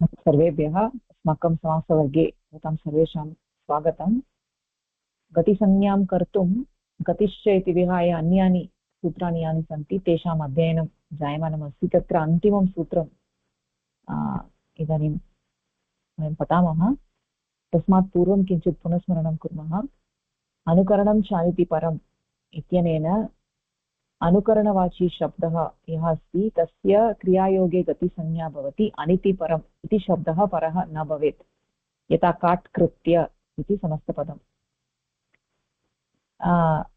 सर्वेभ्यः अस्माकं समासवर्गे भवतां सर्वेषां स्वागतम्। गतिसंज्ञां कर्तुं गतिश्च इति विहाय अन्यानि सूत्राणि यानि सन्ति तेषाम् अध्ययनं जायमानमस्ति। तत्र अन्तिमं सूत्रं इदानीं वयं पठामः। तस्मात् पूर्वं किञ्चित् पुनस्मरणं कुर्मः। अनुकरणं चानिति परम् इत्यनेन अनुकरणवाची शब्दः यः अस्ति तस्य क्रियायोगे गतिसंज्ञा भवति। अनिति परम् इति शब्दः परः न भवेत्। यथा काट्कृत्य इति समस्तपदम्।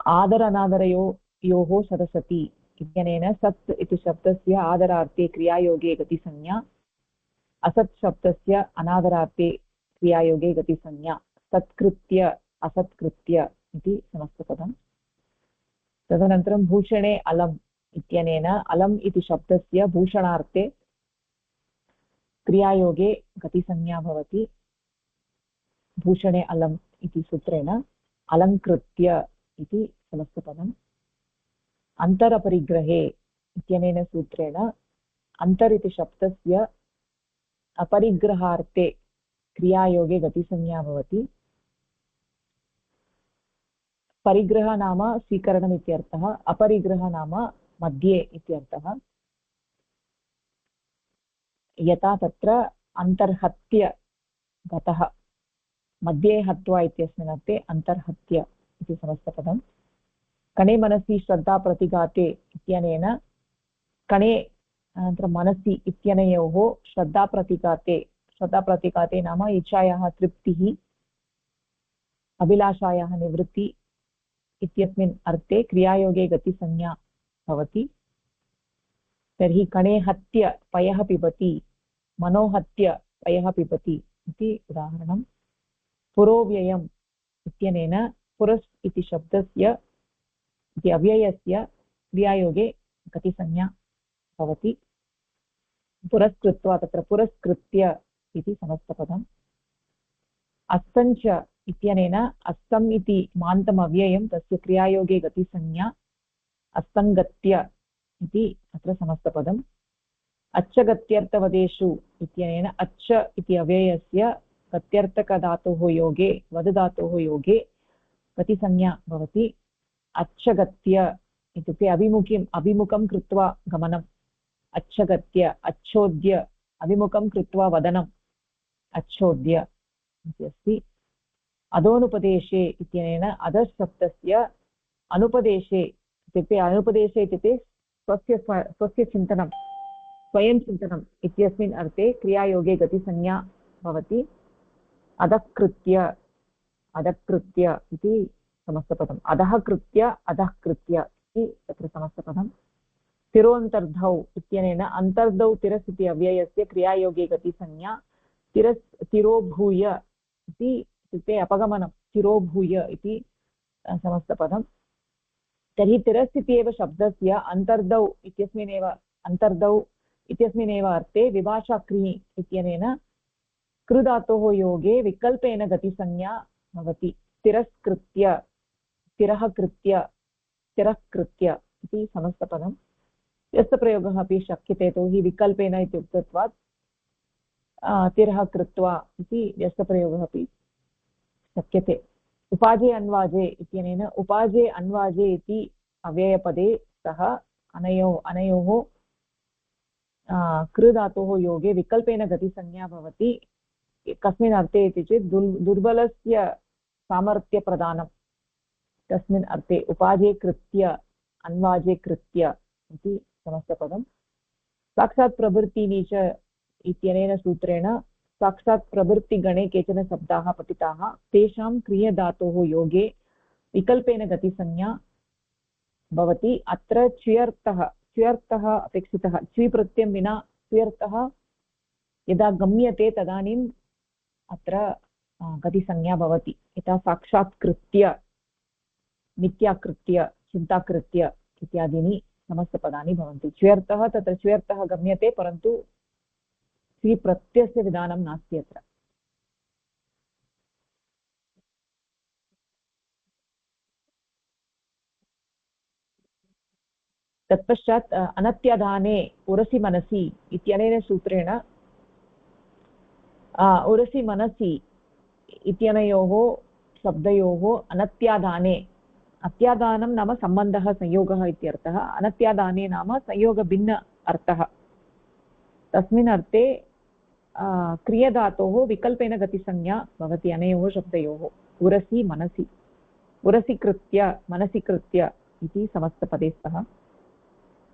आदर अनादरयोः सदसति इत्यनेन सत् इति शब्दस्य आदरार्थे क्रियायोगे गतिसंज्ञा, असत् शब्दस्य अनादरार्थे क्रियायोगे गतिसंज्ञा। सत्कृत्य असत्कृत्य इति समस्तपदम्। तदनन्तरं भूषणे अलम् इत्यनेन अलम् इति शब्दस्य भूषणार्थे क्रियायोगे गतिसंज्ञा भवति। भूषणे अलम् इति सूत्रेण अलङ्कृत्य इति समस्तपदम्। अन्तरपरिग्रहे इत्यनेन सूत्रेण अन्तर् इति शब्दस्य अपरिग्रहार्थे क्रियायोगे गतिसंज्ञा भवति। परिग्रह नाम स्वीकरणम् इत्यर्थः, अपरिग्रह नाम मध्ये इत्यर्थः। यथा तत्र अन्तर्हत्य गतः, मध्ये हत्वा इत्यस्मिन् अर्थे अन्तर्हत्य इति समस्तपदम्। कणे मनसि श्रद्धा प्रतिघाते इत्यनेन कणे अनन्तरं मनसि इत्यनयोः श्रद्धाप्रतिघाते नाम इच्छायाः तृप्तिः, अभिलाषायाः निवृत्ति इत्यस्मिन् अर्थे क्रियायोगे गतिसंज्ञा भवति। तर्हि कणे हत्य पयः पिबति, मनोहत्य पयः पिबति इति उदाहरणम्। पुरोव्ययम् इत्यनेन पुरस् इति शब्दस्य इति अव्ययस्य क्रियायोगे गतिसंज्ञा भवति। पुरस्कृत्वा तत्र पुरस्कृत्य इति समस्तपदम्। अस्तञ्च इत्यनेन अस्तम् इति मान्तम् अव्ययं तस्य क्रियायोगे गतिसंज्ञा अस्तङ्गत्य इति अत्र समस्तपदम्। अच्छगत्यर्थवदेषु इत्यनेन अच्छ इति अव्ययस्य गत्यर्थकधातोः योगे वदधातोः योगे गतिसंज्ञा भवति। अच्छगत्य इत्युक्ते अभिमुखं कृत्वा गमनम्। अच्छगत्य अच्छोद्य अभिमुखं कृत्वा वदनम् अच्छोद्य इति अस्ति। अधोनुपदेशे इत्यनेन अधशब्दस्य अनुपदेशे इत्युक्ते स्वस्य चिन्तनं स्वयं चिन्तनम् इत्यस्मिन् अर्थे क्रियायोगे गतिसंज्ञा भवति। अधकृत्य इति समस्तपदम्। अधः कृत्य अधः कृत्य इति तत्र समस्तपदम्। तिरोऽन्तर्धौ इत्यनेन अन्तर्धौ तिरस् इति अव्ययस्य क्रियायोगे गतिसंज्ञा तिरोभूय इत्युक्ते अपगमनं तिरोभूय इति समस्तपदम्। तर्हि तिरस् इत्येव शब्दस्य अन्तर्धौ इत्यस्मिन्नेव अर्थे विभाषाक्रिः इत्यनेन कृधातोः योगे विकल्पेन गतिसंज्ञा भवति। तिरस्कृत्य तिरः कृत्य तिरः कृत्य इति समस्तपदम्। व्यस्तप्रयोगः अपि शक्यते यतोहि विकल्पेन इति उक्तत्वात् तिरः कृत्वा इति व्यस्तप्रयोगः अपि शक्यते। उपाजे अन्वाजे इत्यनेन उपाजे अन्वाजे इति अव्ययपदे सः अनयोः कृधातोः योगे विकल्पेन गतिसंज्ञा भवति। कस्मिन् अर्थे इति चेत् दुर्बलस्य सामर्थ्यप्रदानं तस्मिन् अर्थे उपाजे कृत्य अन्वाजे कृत्य इति समस्तपदम्। साक्षात् प्रवृत्तिनि च इत्यनेन सूत्रेण साक्षात् प्रवृत्तिगणे केचन शब्दाः पठिताः तेषां क्रियधातोः योगे विकल्पेन गतिसंज्ञा भवति। अत्र च्व्यर्थः अपेक्षितः। च्वि प्रत्ययं विना च्व्यर्थः यदा गम्यते तदानीम् अत्र गतिसंज्ञा भवति। यथा साक्षात्कृत्य मिथ्याकृत्य चिन्ताकृत्य इत्यादीनि समस्तपदानि भवन्ति। च्व्यर्थः तत्र च्व्यर्थः गम्यते परन्तु प्रत्ययस्य विधानं नास्ति अत्र। तत्पश्चात् अनत्याधाने उरसि मनसि इत्यनेन सूत्रेण उरसि मनसि इत्यनयोः शब्दयोः अनत्यादाने, अत्यादानं नाम सम्बन्धः संयोगः इत्यर्थः, अनत्यादाने नाम संयोगभिन्न अर्थः। तस्मिन् अर्थे क्रियधातोः विकल्पेन गतिसंज्ञा भवति अनयोः शब्दयोः, उरसि मनसि, उरसि कृत्य मनसि कृत्य इति समस्तपदे स्तः।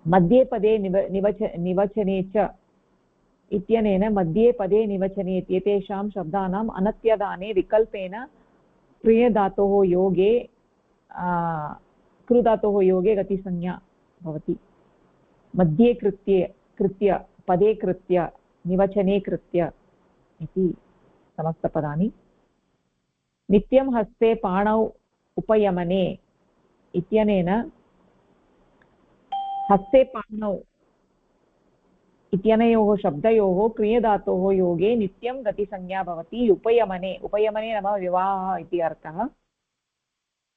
मध्ये पदे निवचने च इत्यनेन मध्ये पदे निवचने इत्येतेषां शब्दानाम् अनत्यदाने विकल्पेन क्रियधातोः योगे कृधातोः योगे गतिसंज्ञा भवति। मध्ये कृत्य पदे कृत्य निवचने कृत्य इति समस्तपदानि। नित्यं हस्ते पाणौ उपयमने इत्यनेन हस्ते पाणौ इत्यनयोः शब्दयोः क्रियधातोः योगे नित्यं गतिसंज्ञा भवति। उपयमने, उपयमने नाम विवाहः इति अर्थः।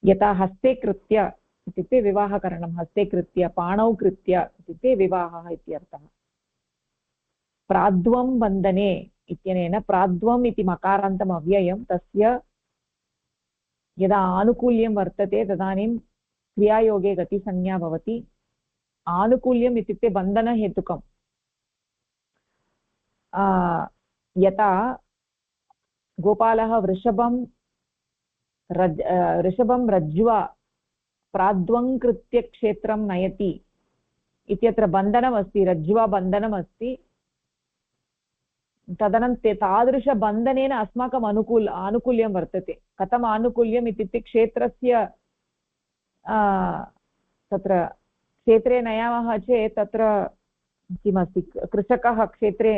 यथा हस्ते कृत्य इत्युक्ते विवाहकरणं, हस्ते कृत्य, पाणौ कृत्य इत्युक्ते विवाहः इत्यर्थः। प्राद्वं बन्धने इत्यनेन प्राद्वम् इति मकारान्तम् अव्ययं, तस्य यदा आनुकूल्यं वर्तते तदानीं क्रियायोगे गतिसंज्ञा भवति। आनुकूल्यम् इत्युक्ते बन्धनहेतुकं। यथा गोपालः वृषभं रज्ज्वा प्राद्वङ्कृत्य क्षेत्रं नयति इत्यत्र बन्धनमस्ति, रज्ज्वा बन्धनमस्ति। तदनन्तरं तादृशबन्धनेन अस्माकम् आनुकूल्यं वर्तते। कथम् आनुकूल्यम् इत्युक्ते क्षेत्रस्य तत्र क्षेत्रे नयामः चेत् तत्र किमस्ति, कृषकः क्षेत्रे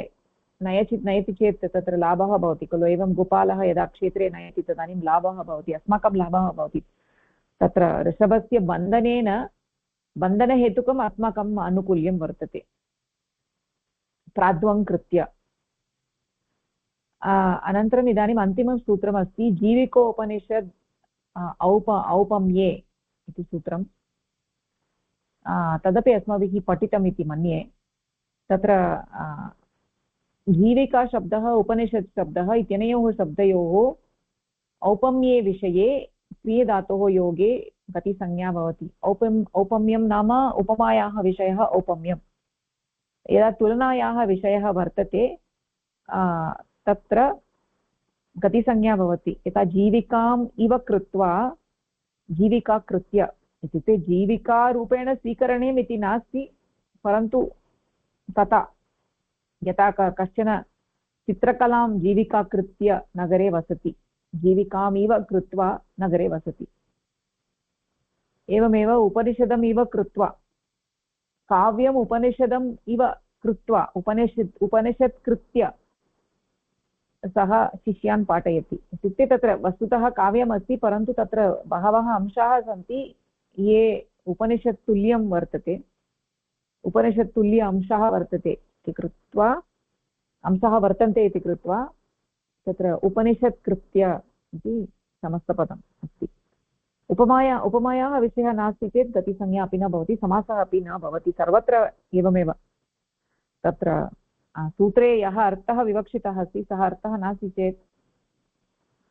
नयति चेत् तत्र लाभः भवति खलु। एवं गोपालः यदा क्षेत्रे नयति तदानीं लाभः भवति, अस्माकं लाभः भवति। तत्र ऋषभस्य बन्धनेन बन्धनहेतुकम् अस्माकम् आनुकूल्यं वर्तते। प्राद्वं कृत्य। अनन्तरम् इदानीम् अन्तिमं सूत्रमस्ति जीविकोपनिषद् औपम्ये इति सूत्रं। तदपि अस्माभिः पठितम् इति मन्ये। तत्र जीविकाशब्दः उपनिषत् शब्दः इत्यनयोः शब्दयोः औपम्ये विषये क्रियधातोः योगे गतिसंज्ञा भवति। औपम्यं नाम उपमायाः विषयः औपम्यं। यदा तुलनायाः विषयः वर्तते तत्र गतिसंज्ञा भवति। यथा जीविकाम् इव कृत्वा जीविका कृत्य इत्युक्ते जीविकारूपेण स्वीकरणीयम् इति नास्ति, परन्तु तथा यथा कश्चन चित्रकलां जीविका कृत्य नगरे वसति, जीविकामिव कृत्वा नगरे वसति। एवमेव उपनिषदम् इव कृत्वा, काव्यम् उपनिषदम् इव कृत्वा, उपनिषत् कृत्य सः शिष्यान् पाठयति। इत्युक्ते तत्र वस्तुतः काव्यमस्ति, परन्तु तत्र बहवः अंशाः सन्ति ये उपनिषत्तुल्यं वर्तते, उपनिषत्तुल्य अंशः वर्तते इति कृत्वा, अंशः वर्तन्ते इति कृत्वा तत्र उपनिषत् कृत्य इति समस्तपदम् अस्ति। उपमायाः विषयः नास्ति चेत् गतिसंज्ञा अपि न भवति, समासः अपि न भवति। सर्वत्र एवमेव। तत्र सूत्रे यः अर्थः विवक्षितः अस्ति सः अर्थः नास्ति चेत्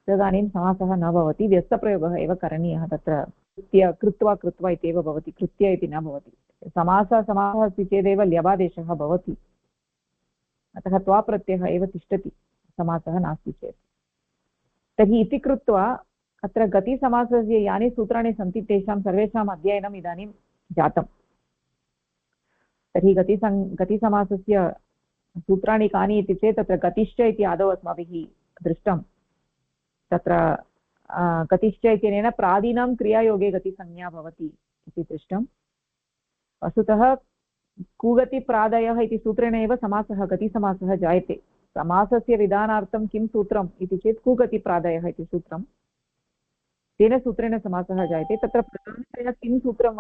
तदानीं समासः न भवति, व्यस्तप्रयोगः एव करणीयः। तत्र कृत्वा इत्येव भवति, कृत्य इति न भवति। समासः अस्ति चेदेव ल्यबादेशः भवति, अतः त्वाप्रत्ययः एव तिष्ठति समासः नास्ति चेत्। तर्हि इति कृत्वा अत्र गतिसमासस्य यानि सूत्राणि सन्ति तेषां सर्वेषाम् अध्ययनम् इदानीं जातम्। तर्हि गतिसमासस्य सूत्राणि कानि इति चेत् तत्र गतिश्च इति आदौ अस्माभिः दृष्टं। तत्र गतिश्च इत्यनेन प्रादीनां क्रियायोगे गतिसंज्ञा भवति इति दृष्टं। वस्तुतः कुगतिप्रादयः इति सूत्रेण एव समासः गतिसमासः जायते। समासस्य विधानार्थं किं सूत्रम् इति चेत् कुगतिप्रादयः इति सूत्रं, तेन सूत्रेण समासः जायते। तत्र प्रधानतया किं सूत्रं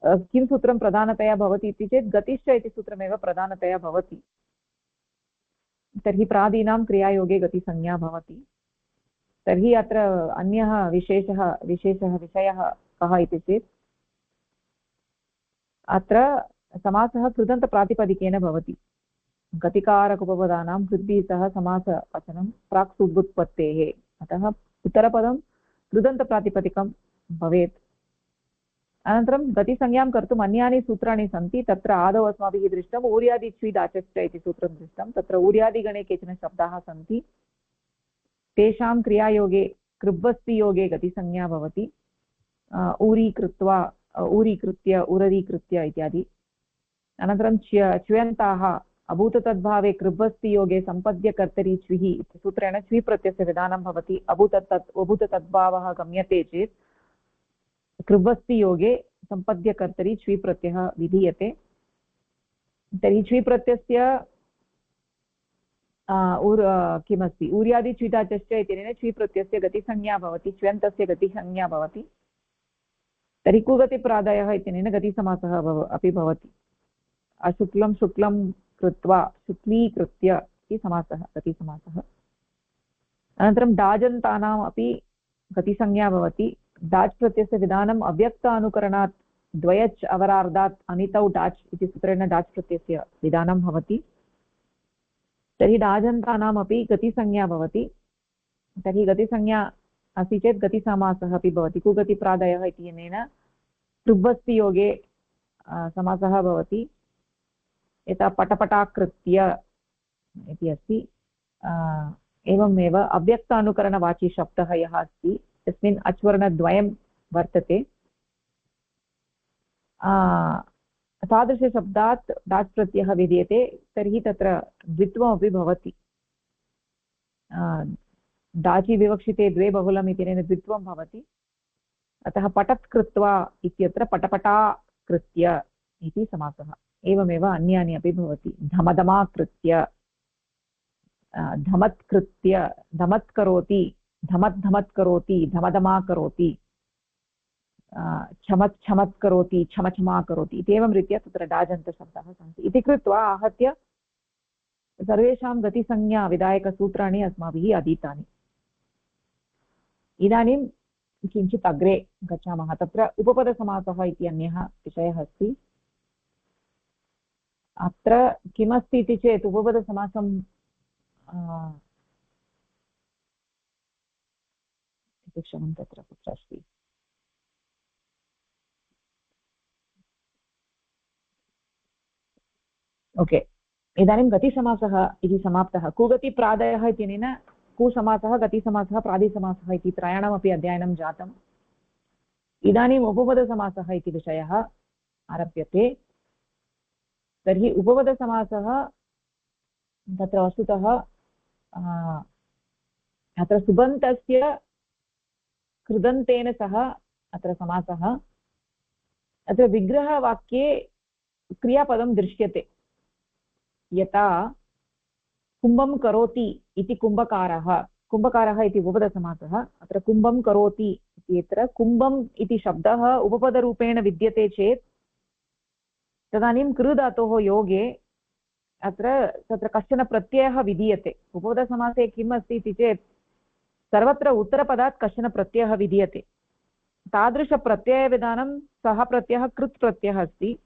किं सूत्रं प्रधानतया भवति इति चेत् गतिश्च इति सूत्रमेव प्रधानतया भवति। तर्हि प्रादीनां क्रियायोगे गतिसंज्ञा भवति। तर्हि अत्र अन्यः विशेषः कः इति चेत् अत्र समासः कृदन्तप्रातिपदिकेन भवति। गतिकारक उपपदानां कृद्भिः सह समासवचनं प्राक् सुबुत्पत्तेः अतः उत्तरपदं कृदन्तप्रातिपदिकं भवेत्। अनन्तरं गतिसंज्ञां कर्तुम् अन्यानि सूत्राणि सन्ति। तत्र आदौ अस्माभिः दृष्टम् ऊर्यादिच्वीदाचश्च इति सूत्रं दृष्टं। तत्र ऊर्यादिगणे केचन शब्दाः सन्ति, तेषां क्रियायोगे कृब्बस्तियोगे गतिसंज्ञा भवति। ऊरीकृत्वा, ऊरीकृत्य, उररीकृत्य इत्यादि। अनन्तरं च्यन्ताः अभूततद्भावे कृब्बस्तियोगे सम्पद्य कर्तरि च्विः इति सूत्रेण च्वि प्रत्ययस्य विधानं भवति। अभूततद्भावः गम्यते चेत् कृब्बस्तियोगे सम्पद्य कर्तरि च्वि प्रत्ययः विधीयते। तर्हि च्वि प्रत्ययस्य किमस्ति, ऊर्यादिच्विदाचश्च इत्यनेन च्वि प्रत्ययस्य गतिसंज्ञा भवति, च्यन्तस्य गतिसंज्ञा भवति। तर्हि कुगतिप्रादायः इत्यनेन गतिसमासः अपि भवति। अशुक्लं शुक्लं कृत्वा शुक्लीकृत्य इति समासः, गतिसमासः। अनन्तरं डाजन्तानाम् अपि गतिसंज्ञा भवति। डाच् प्रत्ययस्य विधानम् अव्यक्तानुकरणात् द्वयच् अवरार्धात् अनितौ डाच् इति सूत्रेण डाच् प्रत्ययस्य विधानं भवति। तर्हि डाजन्तानामपि गतिसंज्ञा भवति। तर्हि गतिसंज्ञा अस्ति चेत् गतिसमासः अपि भवति। कुगतिप्रादयः इत्यनेन कृब्बस्तियोगे समासः भवति। यथा पटपटाकृत्य इति अस्ति। एवमेव अव्यक्तानुकरणवाची शब्दः यः अस्ति तस्मिन् अच्वर्णद्वयं वर्तते। तादृशशब्दात् डाच् प्रत्ययः विधीयते। तर्हि तत्र द्वित्वमपि भवति। डाचि विवक्षिते द्वे बहुलम् इत्यनेन द्वित्वं भवति। अतः पटत् कृत्वा इत्यत्र पटपटा कृत्य इति समासः। एवमेव अन्यानि अपि भवति। धमधमाकृत्य, धमत्कृत्य, धमत्करोति, धमत्करोति, धमधमा करोति, क्षमत् करोति, क्षमा करोति इत्येवं रीत्या तत्र डाजन्तशब्दाः सन्ति। इति कृत्वा आहत्य सर्वेषां गतिसंज्ञा विधायकसूत्राणि अस्माभिः अधीतानि। इदानीं किञ्चित् अग्रे गच्छामः। तत्र उपपदसमासः इति अन्यः विषयः अस्ति। अत्र किमस्ति इति चेत् उपपदसमासं क्षणं तत्र कुत्र अस्ति, ओके। इदानीं गतिसमासः इति समाप्तः। कुगतिप्रादयः इत्यनेन कुसमासः, गतिसमासः, प्रादिसमासः इति त्रयाणामपि अध्ययनं जातम्। इदानीम् उपपदसमासः इति विषयः आरभ्यते। तर्हि उपपदसमासः तत्र वस्तुतः अत्र सुबन्तस्य कृदन्तेन सह अत्र समासः। अत्र विग्रहवाक्ये क्रियापदं दृश्यते। यथा कुम्भं करोति इति कुम्भकारः इति उपपदसमासः। अत्र कुम्भं करोति इत्यत्र कुम्भम् इति शब्दः उपपदरूपेण विद्यते चेत् तदानीं कृधातोः योगे अत्र तत्र कश्चन प्रत्ययः विधीयते। उपपदसमासे किम् अस्ति इति चेत् सर्वत्र उत्तरपदात् कश्चन प्रत्ययः विधीयते। तादृशप्रत्ययविधानं सः प्रत्ययः कृत् प्रत्ययः अस्ति।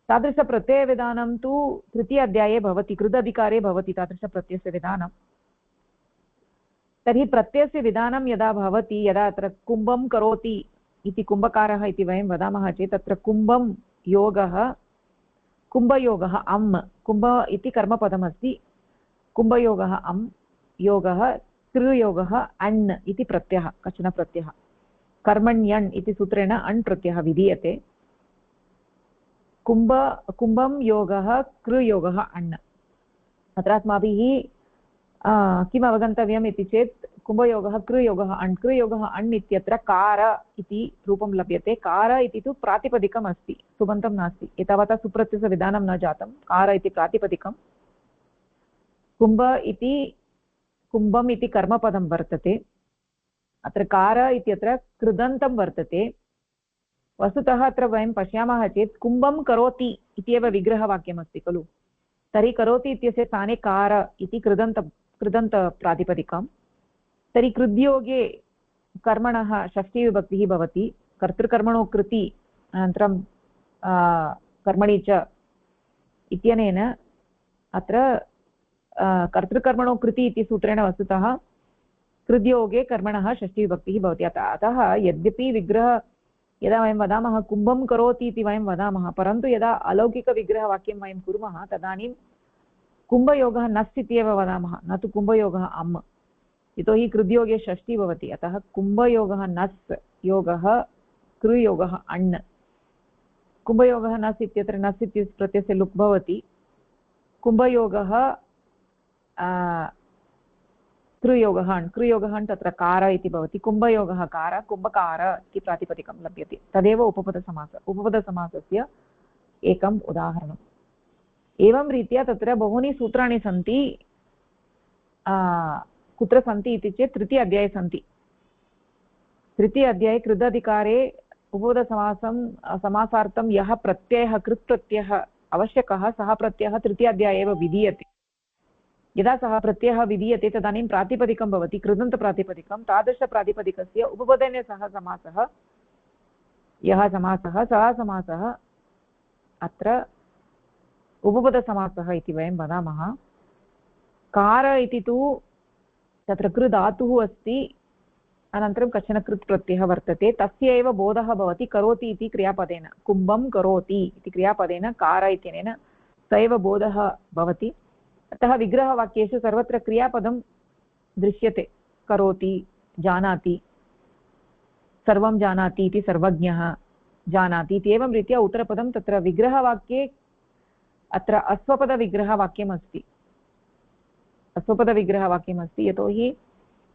तादृशप्रत्ययविधानं तु तृतीय अध्याये भवति, कृदधिकारे भवति तादृशप्रत्ययस्य विधानं। तर्हि प्रत्ययस्य विधानं यदा भवति, यदा अत्र कुम्भं करोति इति कुम्भकारः इति वयं वदामः चेत् तत्र कुम्भं योगः, कुम्भयोगः अम्, कुम्भ इति कर्मपदमस्ति। कुम्भयोगः अम्, योगः कृयोगः अण् इति प्रत्ययः, कश्चन प्रत्ययः। कर्मण्यण् इति सूत्रेण अण् प्रत्ययः विधीयते। कुम्भं योगः कृयोगः अण्। अत्र अस्माभिः किम् अवगन्तव्यम् इति चेत् कुम्भयोगः कृयोगः अण्, कृयोगः अण् इत्यत्र कार इति रूपं लभ्यते। कार इति तु प्रातिपदिकम् अस्ति, सुबन्तं नास्ति। एतावता सुप्रत्ययस्य विधानं न जातं। कार इति प्रातिपदिकं। कुम्भम् इति कर्मपदं वर्तते। अत्र कार इत्यत्र कृदन्तं वर्तते। वस्तुतः अत्र वयं पश्यामः चेत् कुम्भं करोति इत्येव विग्रहवाक्यमस्ति खलु। तर्हि करोति इत्यस्य स्थाने कार इति कृदन्तप्रातिपदिकं। तर्हि कृद्योगे कर्मणः षष्ठीविभक्तिः भवति। कर्तृकर्मणो कृति अनन्तरं कर्मणि च इत्यनेन अत्र कर्तृकर्मणो कृति इति सूत्रेण वस्तुतः कृद्योगे कर्मणः षष्ठीविभक्तिः भवति। अतः यद्यपि यदा वयं वदामः कुम्भं करोति इति वयं वदामः, परन्तु यदा अलौकिकविग्रहवाक्यं वयं कुर्मः तदानीं कुम्भयोगः नस् इति एव वदामः, न तु कुम्भयोगः अम्। यतोहि कृद्योगे षष्ठी भवति, अतः कुम्भयोगः नस्, योगः कृयोगः अण्। कुम्भयोगः नस् इत्यत्र नस् इत्यस्य प्रत्ययस्य लुक् भवति। कुम्भयोगः कृयोगः अण्, कृयोगः अण् तत्र कार इति भवति। कुम्भयोगः कार, कुम्भकार इति प्रातिपदिकं लभ्यते। तदेव उपपदसमासः, उपपदसमासस्य एकम् उदाहरणम्। एवं रीत्या तत्र बहूनि सूत्राणि सन्ति। कुत्र सन्ति इति चेत् तृतीय अध्याये सन्ति। तृतीय अध्याये कृदधिकारे उपपदसमासं समासार्थं यः प्रत्ययः कृत् प्रत्ययः आवश्यकः सः प्रत्ययः तृतीय अध्याये एव विधीयते। यदा सः प्रत्ययः विधीयते तदानीं प्रातिपदिकं भवति, कृदन्तप्रातिपदिकं। तादृशप्रातिपदिकस्य उपपदेन सह समासः, यः समासः सः समासः अत्र उपपदसमासः इति वयं वदामः। कार इति तु तत्र कृ धातुः अस्ति, अनन्तरं कश्चन कृत् प्रत्ययः वर्तते, तस्य एव बोधः भवति करोति इति क्रियापदेन। कुम्भं करोति इति क्रियापदेन कार इत्यनेन स एव बोधः भवति। अतः विग्रहवाक्येषु सर्वत्र क्रियापदं दृश्यते। करोति, जानाति, सर्वं जानाति इति सर्वज्ञः, जानाति इति। एवं रीत्या उत्तरपदं तत्र विग्रहवाक्ये अत्र अस्वपदविग्रहवाक्यमस्ति, अस्वपदविग्रहवाक्यमस्ति। यतोहि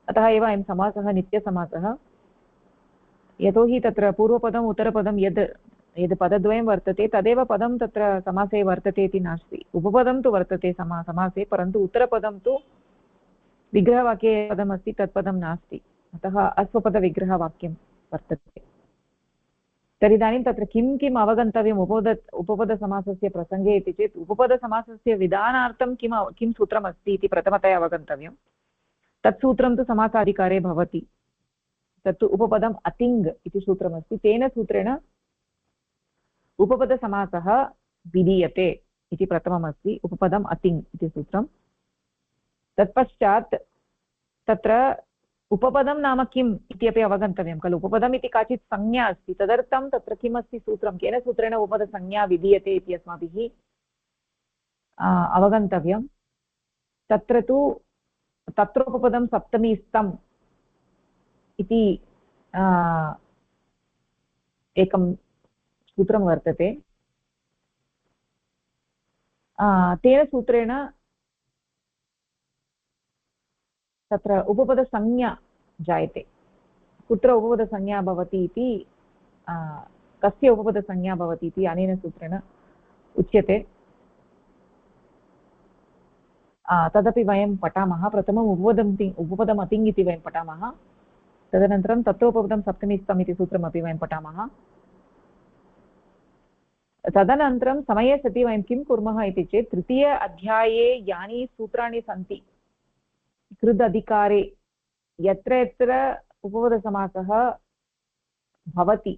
अतः एव अयं समासः नित्यसमासः। यतोहि तत्र पूर्वपदम् उत्तरपदं यद् पदद्वयं वर्तते तदेव पदं तत्र समासे वर्तते इति नास्ति। उपपदं तु वर्तते समासे, परन्तु उत्तरपदं तु विग्रहवाक्ये पदमस्ति तत्पदं नास्ति। अतः अस्वपदविग्रहवाक्यं वर्तते। तर्हि इदानीं तत्र किं किम् अवगन्तव्यम् उपपदसमासस्य प्रसङ्गे इति चेत् उपपदसमासस्य विधानार्थं किं सूत्रमस्ति इति प्रथमतया अवगन्तव्यं। तत् सूत्रं तु समासाधिकारे भवति। तत्तु उपपदम् अतिङ् इति सूत्रमस्ति। तेन सूत्रेण उपपदसमासः विधीयते इति प्रथममस्ति। उपपदम् अतिङ् इति सूत्रं। तत्पश्चात् तत्र उपपदं नाम किम् इति अपि अवगन्तव्यं खलु। उपपदम् इति काचित् संज्ञा अस्ति, तदर्थं तत्र किमस्ति सूत्रं, केन सूत्रेण उपपदसंज्ञा विधीयते इति अस्माभिः अवगन्तव्यं। तत्र उपपदं सप्तमी स्तम् इति एकं सूत्रं वर्तते। तेन सूत्रेण तत्र उपपदसंज्ञा जायते। कुत्र उपपदसंज्ञा भवति इति, कस्य उपपदसंज्ञा भवति इति अनेन सूत्रेण उच्यते। तदपि वयं पठामः। प्रथमम् उपपदम् अतिङ् इति वयं पठामः। तदनन्तरं तत्रोपपदं सप्तमी स्तम् इति सूत्रमपि वयं पठामः। तदनन्तरं समये सति वयं किं कुर्मः इति चेत् तृतीय अध्याये यानि सूत्राणि सन्ति कृद् अधिकारे यत्र यत्र उपपदसमासः भवति,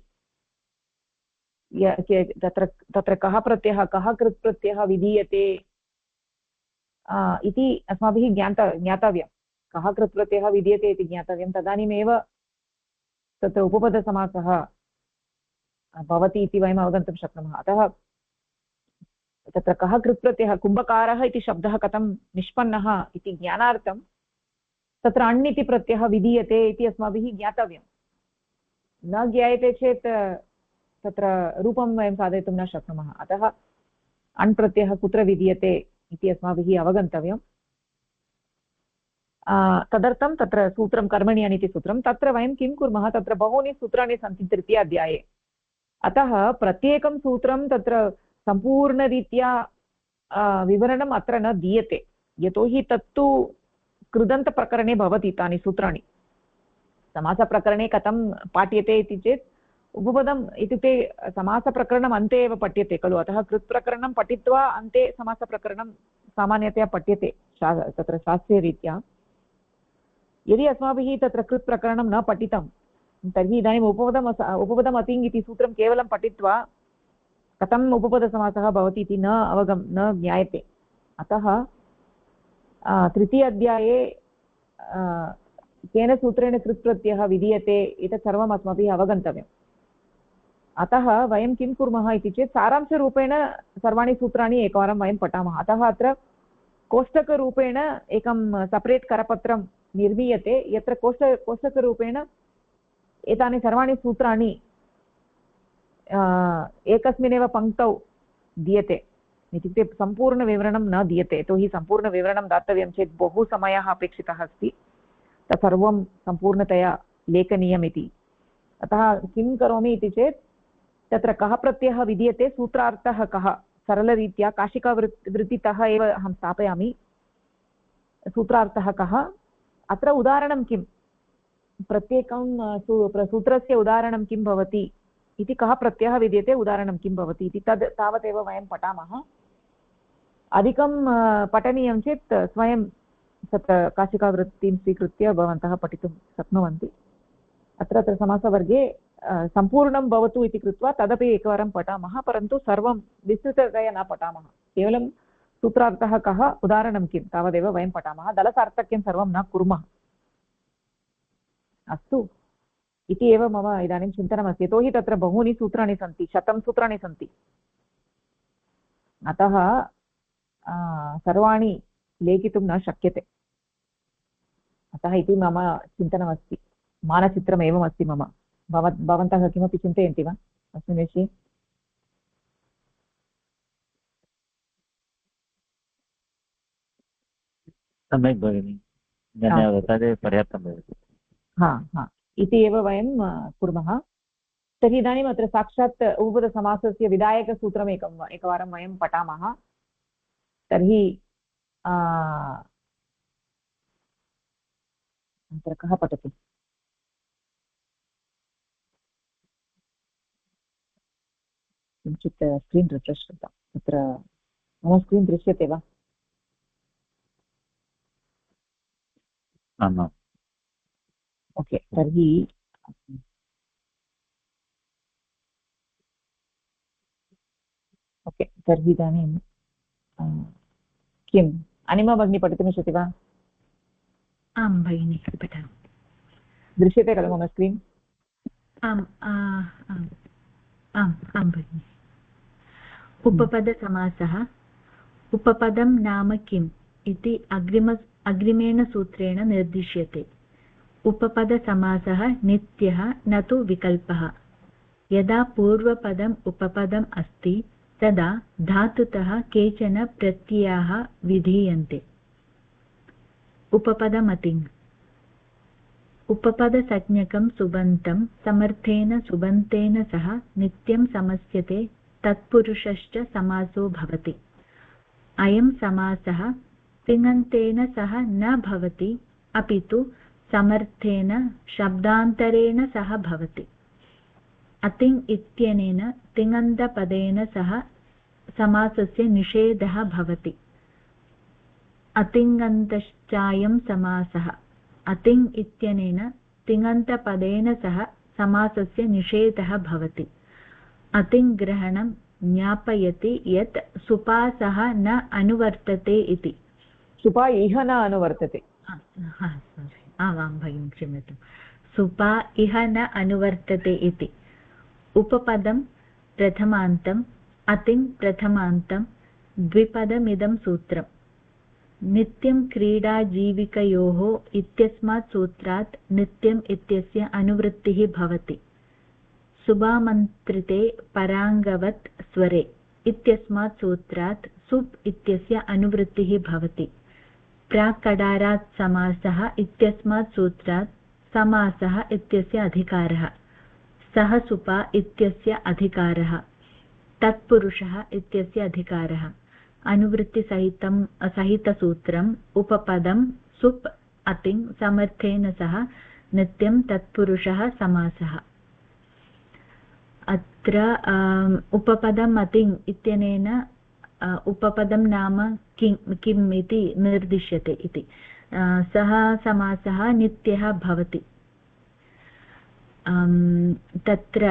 तत्र कः प्रत्ययः, कः कृत् प्रत्ययः विधीयते इति अस्माभिः ज्ञातव्यं। कः कृत् प्रत्ययः विधीयते इति ज्ञातव्यं। तदानीमेव तत्र उपपदसमासः भवति इति वयम् अवगन्तुं शक्नुमः। अतः तत्र कः कृत् प्रत्ययः, कुम्भकारः इति शब्दः कथं निष्पन्नः इति ज्ञानार्थं तत्र अण् इति प्रत्ययः विधीयते इति अस्माभिः ज्ञातव्यं। न ज्ञायते चेत् तत्र रूपं वयं साधयितुं न शक्नुमः। अतः अण् प्रत्ययः कुत्र विधीयते इति अस्माभिः अवगन्तव्यं। तदर्थं तत्र सूत्रं कर्मणि अण् इति सूत्रं। तत्र वयं किं कुर्मः, तत्र बहूनि सूत्राणि सन्ति तृतीय अध्याये। अतः प्रत्येकं सूत्रं तत्र सम्पूर्णरीत्या विवरणम् अत्र न दीयते, यतोहि तत्तु कृदन्तप्रकरणे भवति तानि सूत्राणि। समासप्रकरणे कथं पाठ्यते इति चेत् उपपदम् इत्युक्ते समासप्रकरणम् अन्ते एव पठ्यते खलु। अतः कृत्प्रकरणं पठित्वा अन्ते समासप्रकरणं सामान्यतया पठ्यते तत्र शास्त्रीयरीत्या। यदि अस्माभिः तत्र कृत्प्रकरणं न पठितं तर्हि इदानीम् उपपदम् अतिङ् इति सूत्रं केवलं पठित्वा कथम् उपपदसमासः भवति इति न ज्ञायते। अतः तृतीय अध्याये केन सूत्रेण कृत् प्रत्ययः विधीयते एतत् सर्वम् अस्माभिः अवगन्तव्यम्। अतः वयं किं कुर्मः इति चेत् सारांशरूपेण सर्वाणि सूत्राणि एकवारं वयं पठामः। अतः अत्र कोष्टकरूपेण एकं सपरेट् करपत्रं निर्मीयते, यत्र कोष्टकरूपेण एतानि सर्वाणि सूत्राणि एकस्मिन्नेव पङ्क्तौ दीयते। इत्युक्ते सम्पूर्णविवरणं न दीयते, यतोहि सम्पूर्णविवरणं दातव्यं चेत् बहु समयः अपेक्षितः अस्ति, तत्सर्वं सम्पूर्णतया लेखनीयम् इति। अतः किं करोमि इति चेत् तत्र कः प्रत्ययः विधीयते, सूत्रार्थः कः, सरलरीत्या काशिकावृत्तितः एव अहं स्थापयामि। सूत्रार्थः कः, अत्र उदाहरणं किं, प्रत्येकं सूत्रस्य उदाहरणं किं भवति इति, कः प्रत्ययः विद्यते, उदाहरणं किं भवति इति तद् तावदेव वयं पठामः। अधिकं पठनीयं चेत् स्वयं तत्र काशिकावृत्तिं स्वीकृत्य भवन्तः पठितुं शक्नुवन्ति। अत्र समासवर्गे सम्पूर्णं भवतु इति कृत्वा तदपि एकवारं पठामः, परन्तु सर्वं विस्तृततया न पठामः। केवलं सूत्रार्थः कः, उदाहरणं किं, तावदेव वयं पठामः। दलसार्थक्यं सर्वं न कुर्मः। अस्तु, इति एव मम इदानीं चिन्तनमस्ति। यतोहि तत्र बहूनि सूत्राणि सन्ति, 100 सूत्राणि सन्ति। अतः सर्वाणि लेखितुं न शक्यते। अतः इति मम चिन्तनमस्ति, मानचित्रम् एवमस्ति मम। भवन्तः किमपि चिन्तयन्ति वा अस्मिन् विषये? सम्यक् भगिनि, धन्यवादः, तदेव पर्याप्तं भवति। इति एव वयं कुर्मः। तर्हि इदानीम् अत्र साक्षात् उपपदसमासस्य विधायकसूत्रम् एकवारं वयं पठामः। तर्हि अत्र कः पठति? किञ्चित् स्क्रीन् रिफ्रेश् कृतं। तत्र मम स्क्रीन् दृश्यते वा? आम्। ओके, तर्हि इदानीं किम्, अनिमा भगिनी पठितुं शक्यते वा? आं भगिनि, पठामि। दृश्यते खलु मम स्क्रीन्? आम् आं भगिनि। उपपदसमासः। उपपदं नाम किम् इति अग्रिमेण सूत्रेण निर्दिश्यते। उपपदसमासः नित्यः न तु विकल्पः। यदा पूर्वपदम् उपपदम् अस्ति तदा धातुतः केचन प्रत्ययाः विधीयन्ते। उपपदमतिङ्। उपपदसंज्ञकं सुबन्तं समर्थेन सुबन्तेन सह नित्यं समस्यते, तत्पुरुषश्च समासो भवति। अयं समासः तिङन्तेन सह न भवति, अपि तु समर्थेन शब्दान्तरेण सह भवति। अतिङ् इत्यनेन तिङन्तपदेन सह समासस्य निषेधः भवति। अतिङन्तश्चायं समासः। अतिङ् इत्यनेन तिङन्तपदेन सह समासस्य निषेधः भवति। अतिङ्ग्रहणं ज्ञापयति यत् सुपासः न अनुवर्तते इति। सुपा इह न अनुवर्तते। आमां भगिनि, क्षम्यतां। सुपा इह न अनुवर्तते इति। उपपदं प्रथमान्तम्, अतिङ् प्रथमान्तं, द्विपदमिदं सूत्रम्। नित्यं क्रीडाजीविकयोः इत्यस्मात् सूत्रात् नित्यम् इत्यस्य अनुवृत्तिः भवति। सुबामन्त्रिते पराङ्गवत् स्वरे इत्यस्मात् सूत्रात् सुप् इत्यस्य अनुवृत्तिः भवति। प्राक्कडारात् समासः इत्यस्मात् सूत्रात् समासः इत्यस्य अधिकारः। सः सुपा इत्यस्य अधिकारः। तत्पुरुषः इत्यस्य अधिकारः। अनुवृत्तिसहितसूत्रम् उपपदं सुप् अतिङ् समर्थेन सह नित्यं तत्पुरुषः समासः। अत्र उपपदम् अतिङ् इत्यनेन उपपदं नाम किम् इति निर्दिश्यते इति। सः समासः नित्यः भवति। तत्र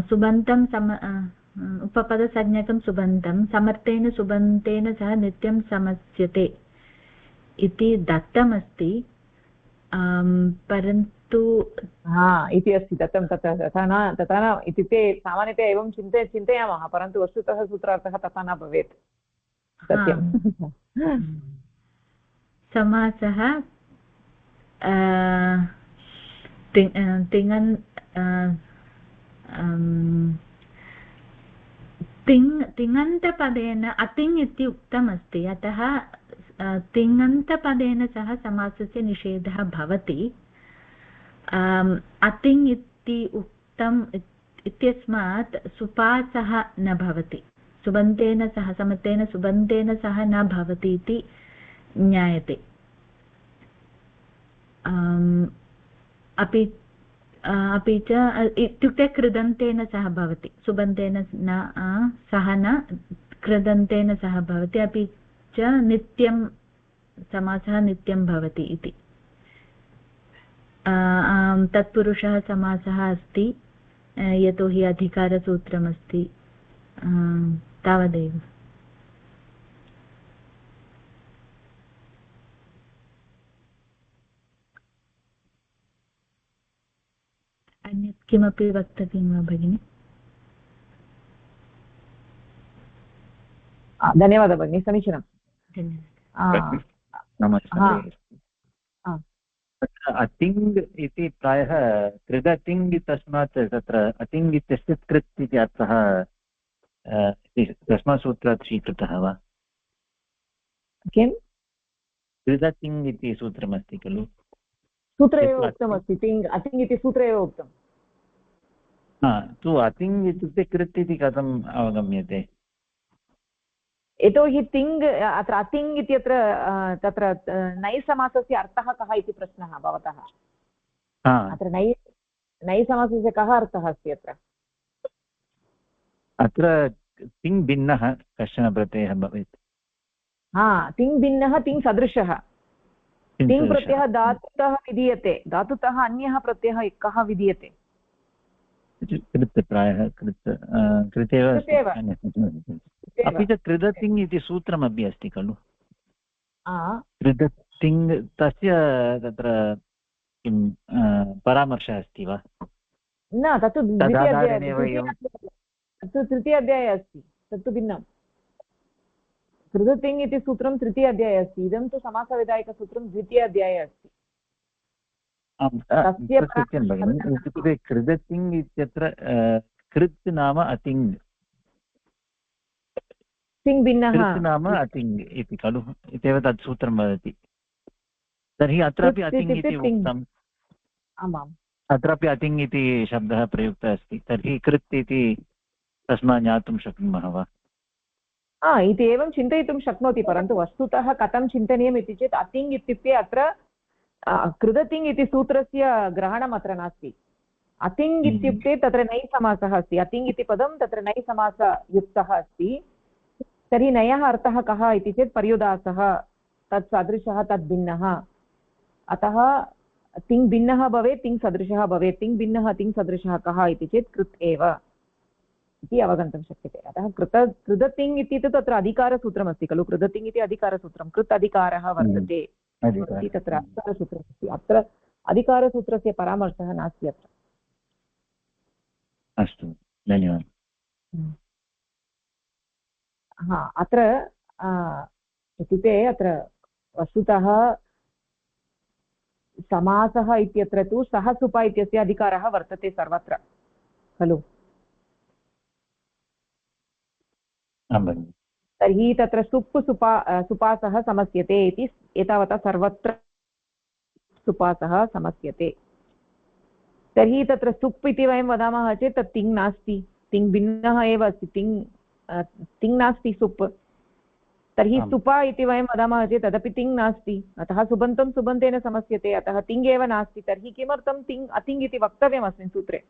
सुबन्तं उपपदसंज्ञकं सुबन्तं समर्थेन सुबन्तेन सह नित्यं समस्यते इति दत्तमस्ति परन्तु इति अस्ति दत्तं तथा न इत्युक्ते सामान्यतया एवं चिन्तयामः परन्तु वस्तुतः सूत्रार्थः तथा न भवेत् सत्यं समासः तिङन्तपदेन अतिङ् इति उक्तमस्ति अतः तिङन्तपदेन सह समासस्य निषेधः भवति अतिङ् इति उक्तम् इत्यस्मात् सुपासः न भवति सुबन्तेन सह समतेन सुबन्तेन सह न भवति इति ज्ञायते अपि च इत्युक्ते कृदन्तेन सह भवति सुबन्तेन न सह न कृदन्तेन सह भवति अपि च नित्यं समासः नित्यं भवति इति तत्पुरुषः समासः अस्ति यतोहि अधिकारसूत्रमस्ति तावदेव अन्यत् किमपि वक्तव्यं वा भगिनि धन्यवादः भगिनि समीचीनं अतिङ् इति प्रायः कृदतिङ् तस्मात् तत्र अतिङ् इत्यस्य कृत् इति अर्थः तस्मात् सूत्रात् स्वीकृतः वा किं कृदतिङ् इति सूत्रमस्ति खलु सूत्रे एव उक्तमस्ति अतिङ् इति सूत्रे एव उक्तं तु अतिङ् इत्युक्ते कृत् इति कथम् अवगम्यते यतोहि तिङ् अत्र अतिङ् इत्यत्र तत्र नैसमासस्य अर्थः कः इति प्रश्नः भवतः अत्र नैसमासस्य कः अर्थः अस्ति अत्र तिङ् भिन्नः कश्चन प्रत्ययः भवेत् तिङ् भिन्नः तिङ् सदृशः तिङ् प्रत्ययः धातुतः विधीयते धातुतः अन्यः प्रत्ययः कः विधीयते कृत् प्रायः कृतेव अपि च कृदतिङ् इति सूत्रमपि अस्ति खलु कृदतिङ् तस्य तत्र किं परामर्शः अस्ति वा न तत्तु तृतीय अध्याये अस्ति तत्तु भिन्नं कृदतिङ् इति सूत्रं तृतीय अध्याये अस्ति इदं तु समासविधायकसूत्रं द्वितीय अध्याये अस्ति सत्यं भगिनि इत्युक्ते कृदतिङ् इत्यत्र कृत् नाम अतिङ् तिङ् भिन्नः कृत् नाम अतिङ् इति खलु इत्येव तत् सूत्रं वदति तर्हि अत्रापि अतिङ् इति उक्तम् आमाम् अत्रापि अतिङ् इति शब्दः प्रयुक्तः अस्ति तर्हि कृत् इति तस्मात् ज्ञातुं शक्नुमः वा इति एवं चिन्तयितुं शक्नोति परन्तु वस्तुतः कथं चिन्तनीयम् इति चेत् अतिङ् इत्युक्ते अत्र कृदतिङ् इति सूत्रस्य ग्रहणम् अत्र नास्ति अतिङ् इत्युक्ते तत्र नै समासः अस्ति अतिङ् इति पदं तत्र नै समासयुक्तः अस्ति तर्हि नयः अर्थः कः इति चेत् पर्युदासः तत् सदृशः तद् भिन्नः अतः तिङ् भिन्नः भवेत् तिङ् सदृशः भवेत् तिङ् भिन्नः तिङ् सदृशः कः इति चेत् कृत् एव इति अवगन्तुं शक्यते अतः कृदतिङ् इति तु तत्र अधिकारसूत्रमस्ति खलु कृदतिङ् इति अधिकारसूत्रं कृत् अधिकारः वर्तते इति तत्र अधिकारसूत्रमस्ति अत्र अधिकारसूत्रस्य परामर्शः नास्ति अत्र अस्तु धन्यवादः अत्र इत्युक्ते अत्र वस्तुतः समासः इत्यत्र तु सः सुप इत्यस्य अधिकारः वर्तते सर्वत्र खलु तर्हि तत्र सुपासः समस्यते इति एतावता सर्वत्र सुपासः समस्यते तर्हि तत्र सुप् इति वयं वदामः चेत् तत् तिङ् नास्ति तिङ् भिन्नः एव अस्ति तिङ् नास्ति सुप् तर्हि सुपा इति वयं वदामः चेत् तदपि तिङ् नास्ति अतः सुबन्तं सुबन्तेन समस्यते अतः तिङ् एव नास्ति तर्हि किमर्थं तिङ् अतिङ् इति वक्तव्यम् अस्मिन् सूत्रे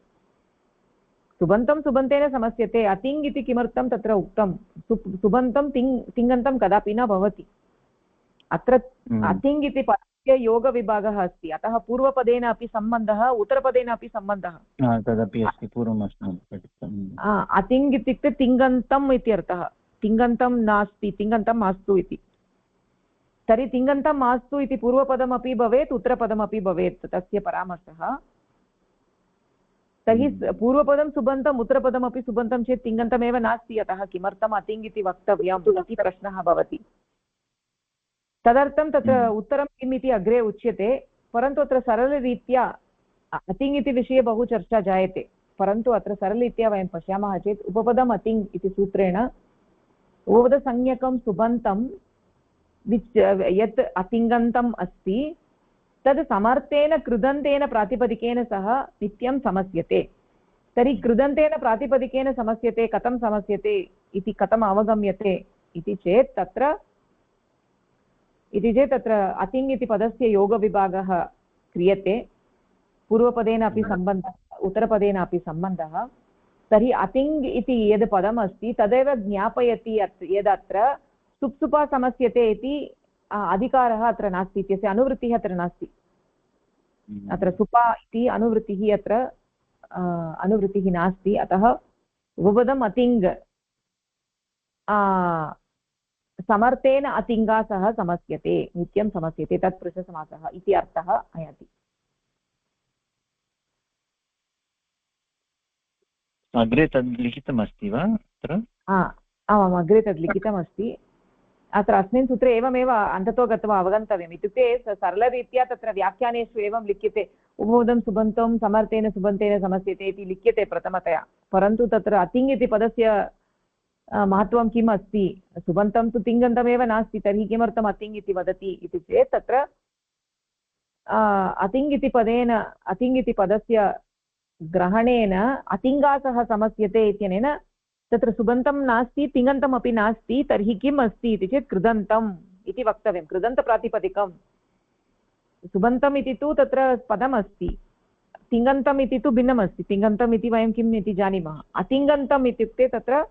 सुबन्तं सुबन्तेन समस्यते अतिङ् इति किमर्थं तत्र उक्तं सुबन्तं तिङन्तं कदापि न भवति अत्र अतिङ् इति पदस्य योगविभागः अस्ति, अतः पूर्वपदेन अपि सम्बन्धः उत्तरपदेन अपि सम्बन्धः। तदपि अस्ति, पूर्वम् अस्माभिः पठितम्। अतिङ् इत्युक्ते तिङन्तम् इत्यर्थः, तिङन्तं नास्ति, तिङन्तं मास्तु इति। तर्हि तिङन्तं मास्तु इति पूर्वपदमपि भवेत् उत्तरपदमपि भवेत् तस्य परामर्शः। तर्हि पूर्वपदं सुबन्तम् उत्तरपदमपि सुबन्तं चेत् तिङन्तमेव नास्ति, अतः किमर्थम् अतिङ् इति वक्तव्यम् इति प्रश्नः भवति। तदर्थं तत्र उत्तरं किम् इति अग्रे उच्यते, परन्तु अत्र सरलरीत्या अतिङ् इति विषये बहु चर्चा जायते, परन्तु अत्र सरलरीत्या वयं पश्यामः चेत् उपपदम् अतिङ् इति सूत्रेण उपपदसंज्ञकं सुबन्तं यत् अतिङन्तम् अस्ति तद् समर्थेन कृदन्तेन प्रातिपदिकेन सह नित्यं समस्यते। तर्हि कृदन्तेन प्रातिपदिकेन समस्यते, कथं समस्यते इति कथम् अवगम्यते इति चेत् तत्र अतिङ् इति पदस्य योगविभागः क्रियते, पूर्वपदेन अपि सम्बन्धः उत्तरपदेन अपि सम्बन्धः। तर्हि अतिङ् इति यद् पदम् अस्ति तदेव ज्ञापयति यदत्र सुप्सुपा समस्यते इति अधिकारः अत्र नास्ति, इत्यस्य अनुवृत्तिः अत्र नास्ति। अत्र सुपा इति अनुवृत्तिः नास्ति, अतः उपपदम् अतिङ् समर्थेन अतिङ्गा सह समस्यते, नित्यं समस्यते, तत्पुरुषसमासः इति अर्थः आयाति। अग्रे तद् लिखितमस्ति वा अत्र? आमाम्, अग्रे तद् लिखितमस्ति। अत्र अस्मिन् सूत्रे एवमेव अन्ततो गत्वा अवगन्तव्यम्, इत्युक्ते सरलरीत्या तत्र व्याख्यानेषु एवं लिख्यते उपपदं सुबन्तं समर्थेन सुबन्तेन समस्यते इति लिख्यते प्रथमतया, परन्तु तत्र अतिङ् इति पदस्य महत्त्वं किम् अस्ति, सुबन्तं तु तिङन्तमेव नास्ति, तर्हि किमर्थम् अतिङ् इति वदति इति चेत् तत्र अतिङ् इति पदस्य ग्रहणेन अतिङ्गा सह समस्यते इत्यनेन तत्र सुबन्तं नास्ति तिङन्तमपि नास्ति, तर्हि किम् अस्ति इति चेत् कृदन्तम् इति वक्तव्यं, कृदन्तप्रातिपदिकं। सुबन्तम् इति तु तत्र पदमस्ति, तिङन्तम् इति तु भिन्नमस्ति, तिङन्तम् इति वयं किम् इति जानीमः। अतिङन्तम् इत्युक्ते तत्र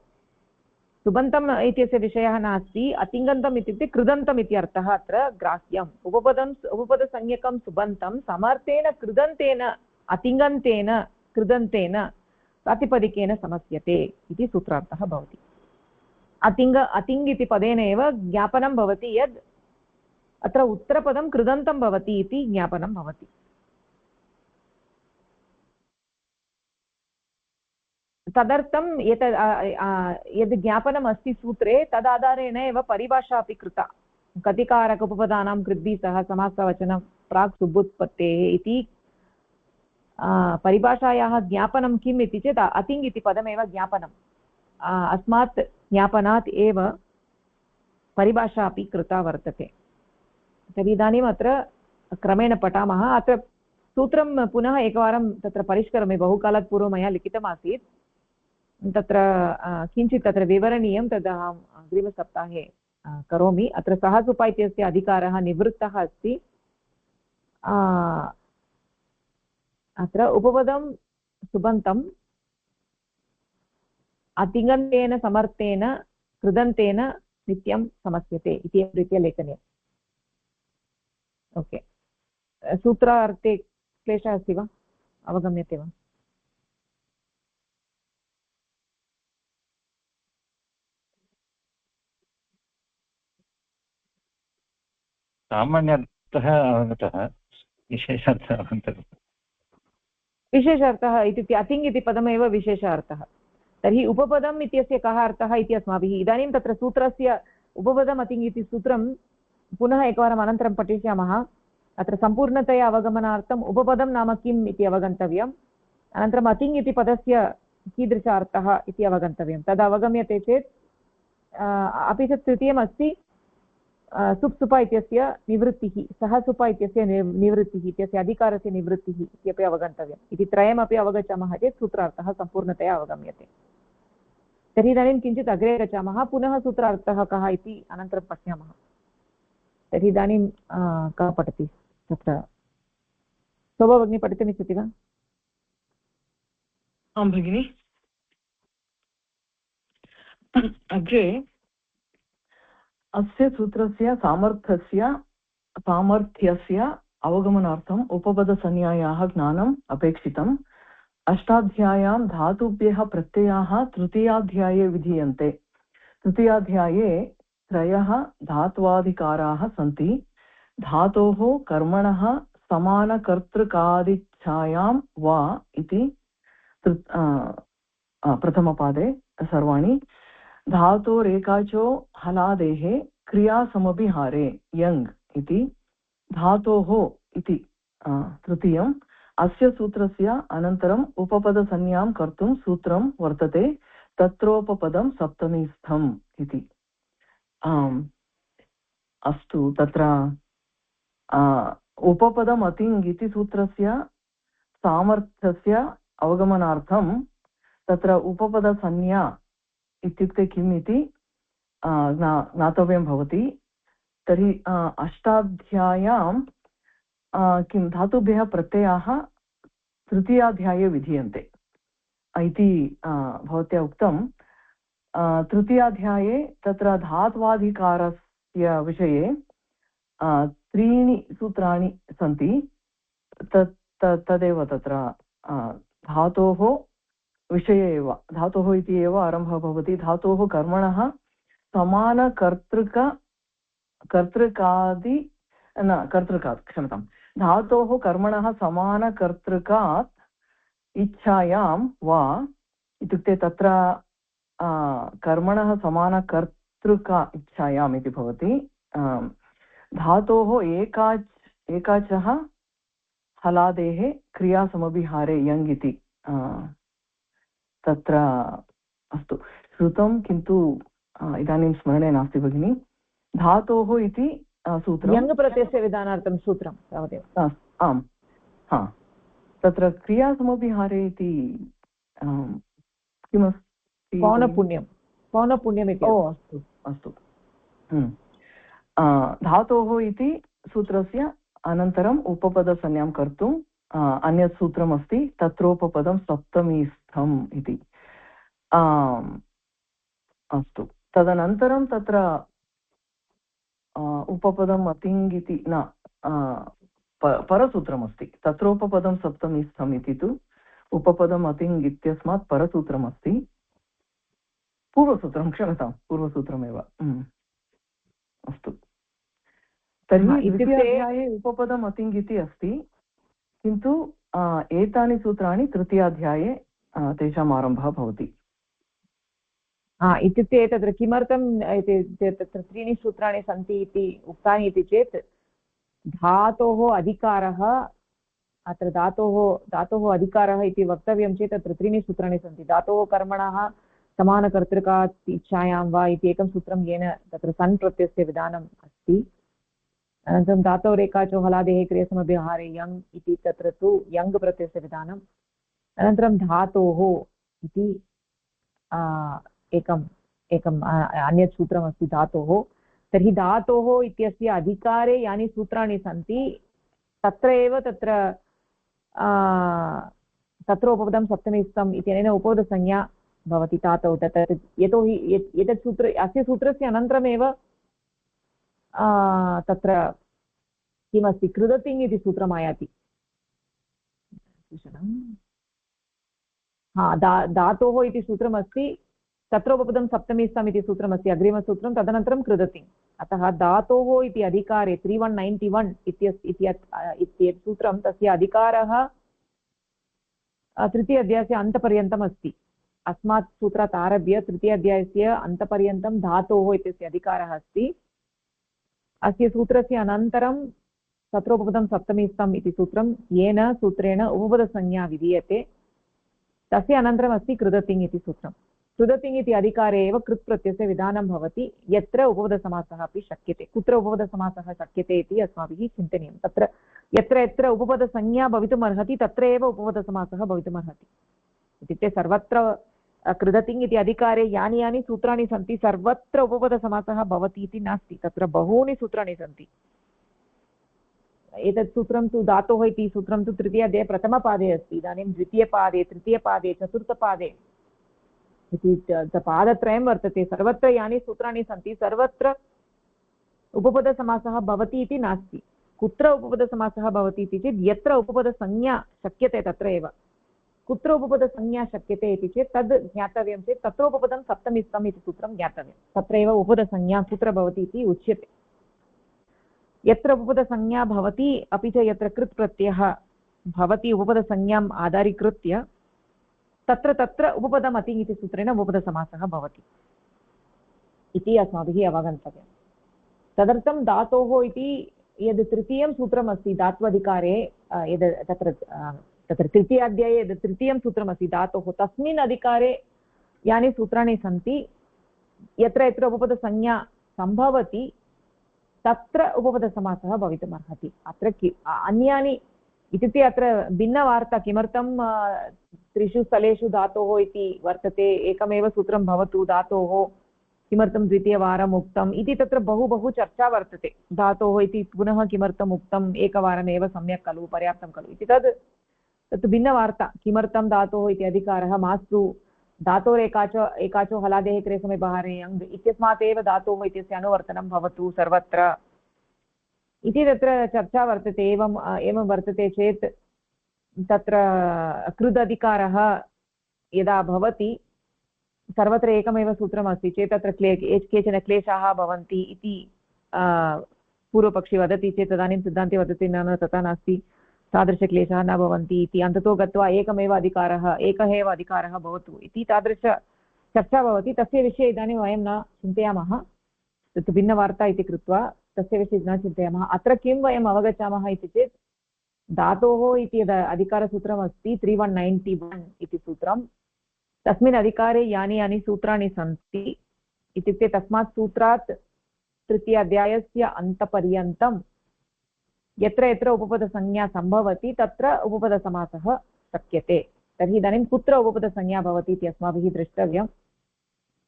सुबन्तम् इत्यस्य विषयः नास्ति, अतिङन्तम् इत्युक्ते कृदन्तम् इति अर्थः अत्र ग्राह्यम्। उपपदसंज्ञकं सुबन्तं समर्थेन कृदन्तेन अतिङन्तेन कृदन्तेन प्रातिपदिकेन समस्यते इति सूत्रार्थः भवति। अतिङ् इति पदेन एव ज्ञापनं भवति यद् अत्र उत्तरपदं कृदन्तं भवति इति ज्ञापनं भवति। तदर्थं यद् ज्ञापनम् अस्ति सूत्रे तदाधारेण एव परिभाषा अपि कृता, कतिकारक उपपदानां कृद्भिः सह समासवचनं प्राक् सुबुत्पत्तेः इति परिभाषायाः ज्ञापनं किम् इति चेत् अतिङ् इति पदमेव ज्ञापनम्, अस्मात् ज्ञापनात् एव परिभाषा अपि कृता वर्तते। तर्हि इदानीम् अत्र क्रमेण पठामः। अत्र सूत्रं पुनः एकवारं तत्र परिष्करोमि, बहुकालात् पूर्वं मया लिखितमासीत्, तत्र किञ्चित् तत्र विवरणीयं, तद् अहम् अग्रिमसप्ताहे करोमि। अत्र सहसुपा इत्यस्य अधिकारः निवृत्तः अस्ति। अत्र उपपदं सुबन्तं अतिङन्तेन समर्थेन कृदन्तेन नित्यं समस्यते इति रीत्या लेखनीयम्। ओके, सूत्रार्थे क्लेशः अस्ति वा, अवगम्यते वा? सामान्यार्थः अवगतः, विशेषार्थः अवगतः। विशेषार्थः इत्युक्ते अतिङ् इति पदमेव विशेषार्थः। तर्हि उपपदम् इत्यस्य कः अर्थः इति अस्माभिः इदानीं तत्र सूत्रस्य उपपदम् अतिङ् इति सूत्रं पुनः एकवारम् अनन्तरं पठिष्यामः। अत्र सम्पूर्णतया अवगमनार्थम् उपपदं नाम किम् इति अवगन्तव्यम्, अनन्तरम् अतिङ् इति पदस्य कीदृश अर्थः इति अवगन्तव्यं। तद् अवगम्यते चेत् अपि च तृतीयमस्ति सुप्सुपा इत्यस्य निवृत्तिः, सहसुपा इत्यस्य निवृत्तिः, इत्यस्य अधिकारस्य निवृत्तिः इत्यपि अवगन्तव्यम्। इति त्रयमपि अवगच्छामः चेत् सूत्रार्थः सम्पूर्णतया अवगम्यते। तर्हि इदानीं किञ्चित् अग्रे गच्छामः, पुनः सूत्रार्थः कः इति अनन्तरं पश्यामः। तर्हि इदानीं कः पठति तत्र? शोभा भगिनी पठितुमिच्छति वा? आं भगिनि। अग्रे अस्य सूत्रस्य सामर्थ्यस्य सामर्थ्यस्य अवगमनार्थम् उपपदसंज्ञायाः ज्ञानम् अपेक्षितम्। अष्टाध्याय्यां धातुभ्यः प्रत्ययाः तृतीयाध्याये विधीयन्ते। तृतीयाध्याये त्रयः धात्वाधिकाराः सन्ति। धातोः कर्मणः समानकर्तृकादिच्छायां वा इति प्रथमपादे सर्वाणि। धातोरेकाचो हलादेः क्रियासमभिहारे यङ् इति। धातोः इति तृतीयम्। अस्य सूत्रस्य अनन्तरम् उपपदसंज्ञां कर्तुं सूत्रं वर्तते तत्रोपपदं सप्तमीस्थम् इति। अस्तु, तत्र उपपदम् अतिङ् इति सूत्रस्य सामर्थ्यस्य अवगमनार्थं तत्र उपपदसंज्ञा इत्युक्ते किम् इति ज्ञातव्यं भवति। तर्हि अष्टाध्याय्यां किं धातुभ्यः प्रत्ययाः तृतीयाध्याये विधीयन्ते इति भवत्या उक्तं। तृतीयाध्याये तत्र धात्वाधिकारस्य विषये त्रीणि सूत्राणि सन्ति। तदेव तत्र धातोः विषये एव, धातोः इति एव आरम्भः भवति। धातोः कर्मणः क्षम्यतां, धातोः कर्मणः समानकर्तृकात् इच्छायां वा इत्युक्ते तत्र कर्मणः समानकर्तृका इच्छायाम् इति भवति। धातोः एकाचः हलादेः क्रियासमभिहारे यङ् इति तत्र अस्तु श्रुतं, किन्तु इदानीं स्मरणे नास्ति भगिनि। धातोः इति सूत्रं यङ् प्रत्ययस्य विधानार्थं सूत्रं तावदेव। आम्, हा, तत्र क्रियासमभिहारे इति किमस्ति? पौनपुण्यम् इति। ओ अस्तु अस्तु। धातोः इति सूत्रस्य अनन्तरम् उपपदसंज्ञां कर्तुं अन्यत् सूत्रमस्ति तत्रोपपदं सप्तमीस्थम् इति। अस्तु, तदनन्तरं तत्र उपपदम् अतिङ् इति न परसूत्रमस्ति। तत्रोपपदं सप्तमीस्थम् इति तु उपपदम् अतिङ् इत्यस्मात् परसूत्रमस्ति। पूर्वसूत्रं, क्षम्यतां, पूर्वसूत्रमेव। अस्तु, तर्हि द्वितीयाध्याये उपपदम् अतिङ् इति अस्ति, किन्तु एतानि सूत्राणि तृतीयाध्याये तेषाम् आरम्भः भवति। इत्युक्ते तत्र किमर्थं तत्र त्रीणि सूत्राणि सन्ति इति उक्तानि इति चेत् धातोः अधिकारः, अत्र धातोः अधिकारः इति वक्तव्यं चेत् तत्र त्रीणि सूत्राणि सन्ति। धातोः कर्मणः समानकर्तृकात् इच्छायां वा इति एकं सूत्रं, येन तत्र सन् प्रत्ययस्य विधानम् अस्ति। अनन्तरं धातोरेकाचो हलादेः क्रियासमभिहारे यङ् इति, तत्र तु यङ् प्रत्ययस्य विधानम्। अनन्तरं धातोः इति एकम् अन्यत् सूत्रमस्ति धातोः। तर्हि धातोः इत्यस्य अधिकारे यानि सूत्राणि सन्ति तत्र एव तत्र उपपदं सप्तमीस्थम् इत्यनेन उपपदसंज्ञा भवति धातौ। तत् यतोहि एतत् अस्य सूत्रस्य अनन्तरमेव तत्र किमस्ति, कृदतिङ् इति सूत्रम् आयाति। धातोः इति सूत्रमस्ति, तत्र उपपदं सप्तमीस्थम् इति सूत्रमस्ति अग्रिमसूत्रं, तदनन्तरं कृदतिङ्। अतः धातोः इति अधिकारे 3191 इत्येतत् सूत्रं, तस्य अधिकारः तृतीयाध्यायस्य अन्तपर्यन्तम् अस्ति। अस्मात् सूत्रात् आरभ्य तृतीयाध्यायस्य अन्तपर्यन्तं धातोः इत्यस्य अधिकारः अस्ति। अस्य सूत्रस्य अनन्तरं तत्रोपपदं सप्तमीस्थम् इति सूत्रं, येन सूत्रेण उपपदसंज्ञा विधीयते। तस्य अनन्तरम् अस्ति कृदतिङ् इति सूत्रं। कृदतिङ् इति अधिकारे एव कृत् प्रत्ययस्य विधानं भवति, यत्र उपपदसमासः अपि शक्यते। कुत्र उपपदसमासः शक्यते इति अस्माभिः चिन्तनीयं। तत्र यत्र यत्र उपपदसंज्ञा भवितुम् अर्हति तत्र एव उपपदसमासः भवितुम् अर्हति। इत्युक्ते सर्वत्र कृदतिङ् इति अधिकारे यानि यानि सूत्राणि सन्ति सर्वत्र उपपदसमासः भवति इति नास्ति, तत्र बहूनि सूत्राणि सन्ति। एतत् सूत्रं तु धातोः इति सूत्रं तु तृतीयाध्याये प्रथमपादे अस्ति। इदानीं द्वितीयपादे, तृतीयपादे, चतुर्थपादे इति पादत्रयं वर्तते। सर्वत्र यानि सूत्राणि सन्ति सर्वत्र उपपदसमासः भवति इति नास्ति। कुत्र उपपदसमासः भवति इति चेत् यत्र उपपदसंज्ञा शक्यते तत्र एव। कुत्र उपपदसंज्ञा शक्यते इति चेत् तद् ज्ञातव्यं चेत् तत्र उपपदं सप्तमीस्थम् इति सूत्रं ज्ञातव्यं। तत्रैव उपपदसंज्ञा कुत्र भवति इति उच्यते। यत्र उपपदसंज्ञा भवति अपि च यत्र कृत् प्रत्ययः भवति उपपदसंज्ञाम् आधारीकृत्य तत्र तत्र उपपदम् अति इति सूत्रेण उपपदसमासः भवति इति अस्माभिः अवगन्तव्यं। तदर्थं धातोः इति यद् तृतीयं सूत्रमस्ति धात्वधिकारे, यद् तत्र तृतीयाध्याये यद् तृतीयं सूत्रमस्ति धातोः, तस्मिन् अधिकारे यानि सूत्राणि सन्ति यत्र यत्र उपपदसंज्ञा सम्भवति तत्र उपपदसमासः भवितुमर्हति। अत्र अन्यानि इत्युक्ते अत्र भिन्नवार्ता किमर्थं त्रिषु स्थलेषु धातोः इति वर्तते, एकमेव सूत्रं भवतु धातोः किमर्थं द्वितीयवारम् उक्तम् इति तत्र बहु चर्चा वर्तते। धातोः इति पुनः किमर्थम् उक्तम्, एकवारमेव सम्यक् खलु, पर्याप्तं खलु इति तत् भिन्नवार्ता। किमर्थं धातोः इति अधिकारः मास्तु, धातोरेकाचो हलादेः क्रेसमे बहारे अङ् इत्यस्मात् एव धातोः इत्यस्य अनुवर्तनं भवतु सर्वत्र इति तत्र चर्चा वर्तते। एवं वर्तते चेत् तत्र कृदधिकारः यदा भवति सर्वत्र एकमेव सूत्रमस्ति चेत् तत्र केचन क्लेशाः भवन्ति इति पूर्वपक्षी वदति चेत् तदानीं सिद्धान्ते वदति न तथा नास्ति, तादृशक्लेशाः न भवन्ति इति। अन्ततो गत्वा एकः एव अधिकारः भवतु इति तादृशचर्चा भवति। तस्य विषये इदानीं वयं न चिन्तयामः, तत् भिन्नवार्ता इति कृत्वा तस्य विषये न चिन्तयामः। अत्र किं वयम् अवगच्छामः इति चेत् धातोः इति यद् अधिकारसूत्रमस्ति 3191 इति सूत्रं, तस्मिन् अधिकारे यानि सूत्राणि सन्ति इत्युक्ते तस्मात् सूत्रात् तृतीयाध्यायस्य अन्तपर्यन्तं यत्र यत्र उपपदसंज्ञा सम्भवति तत्र उपपदसमासः शक्यते। तर्हि इदानीं कुत्र उपपदसंज्ञा भवति इति अस्माभिः द्रष्टव्यं।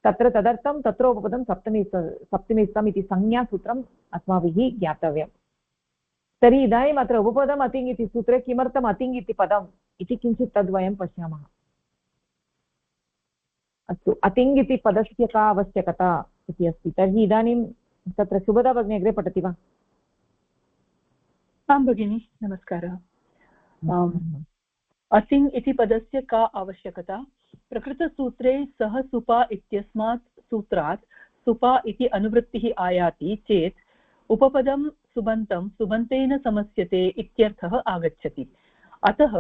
तदर्थं तत्र उपपदं सप्तमीस्थम् इति संज्ञासूत्रम् अस्माभिः ज्ञातव्यं। तर्हि इदानीम् अत्र उपपदम् अतिङ् इति सूत्रे किमर्थम् अतिङ् इति पदम् इति किञ्चित् तद्वयं पश्यामः। अस्तु, अतिङ् इति पदस्य का आवश्यकता इति अस्ति। तर्हि इदानीं तत्र सुभदा भगिनी अग्रे पठति वा? आं भगिनि, नमस्कारः। अतिङ् इति पदस्य का आवश्यकता? प्रकृतसूत्रे सः सुपा इत्यस्मात् सूत्रात् सुपा इति अनुवृत्तिः आयाति चेत् उपपदं सुबन्तं सुबन्तेन समस्यते इत्यर्थः आगच्छति। अतः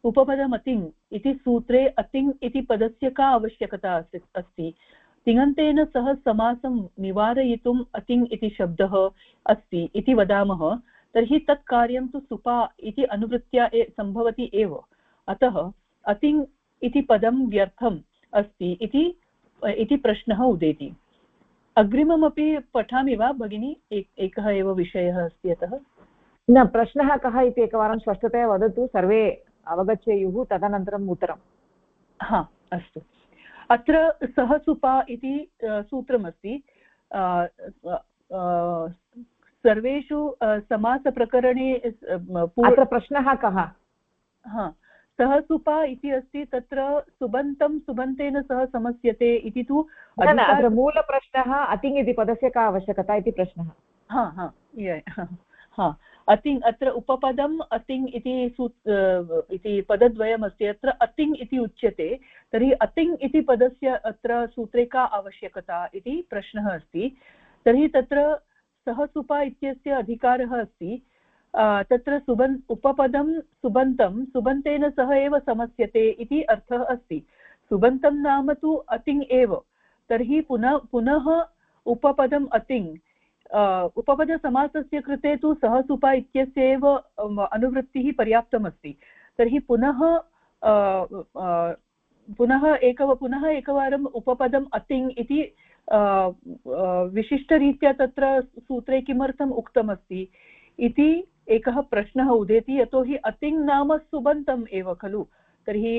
उपपदमतिङ् इति सूत्रे अतिङ् इति पदस्य का आवश्यकता अस्ति? तिङन्तेन सह समासं निवारयितुम् अतिङ् इति शब्दः अस्ति इति वदामः तर्हि तत् कार्यं तु सुपा इति अनुवृत्त्या सम्भवति एव। अतः अतिङ् इति पदं व्यर्थम् अस्ति इति प्रश्नः उदेति। अग्रिममपि पठामि वा भगिनी? एकः एव विषयः अस्ति अतः। न, प्रश्नः कः इति एकवारं स्पष्टतया वदतु, सर्वे अवगच्छेयुः, तदनन्तरम् उत्तरम्। हा, अस्तु। अत्र सः सुपा इति सूत्रमस्ति। सर्वेषु समासप्रकरणे अत्र प्रश्नः कः? हा, सः सुपा इति अस्ति, तत्र सुबन्तं सुबन्तेन सह समस्यते इति तु अत्र मूलप्रश्नः अतिङ् इति पदस्य का आवश्यकता इति प्रश्नः। हा, अतिङ्, अत्र उपपदम् अतिङ् इति पदद्वयमस्ति, अत्र अतिङ् इति उच्यते। तर्हि अतिङ् इति पदस्य अत्र सूत्रे का आवश्यकता इति प्रश्नः अस्ति। तर्हि तत्र सः सुपा इत्यस्य अधिकारः अस्ति, तत्र उपपदं सुबन्तं सुबन्तेन सह एव समस्यते इति अर्थः अस्ति। सुबन्तं नाम तु अतिङ् एव। तर्हि पुनः उपपदम् अतिङ्, उपपदसमासस्य कृते तु सः सुपा इत्यस्य एव अनुवृत्तिः पर्याप्तमस्ति। तर्हि पुनः एकवारम् उपपदम् अतिङ् इति विशिष्टरीत्या तत्र सूत्रे किमर्थम् उक्तमस्ति इति एकः प्रश्नः उदेति। यतोहि अतिङ् नाम सुबन्तम् एव खलु। तर्हि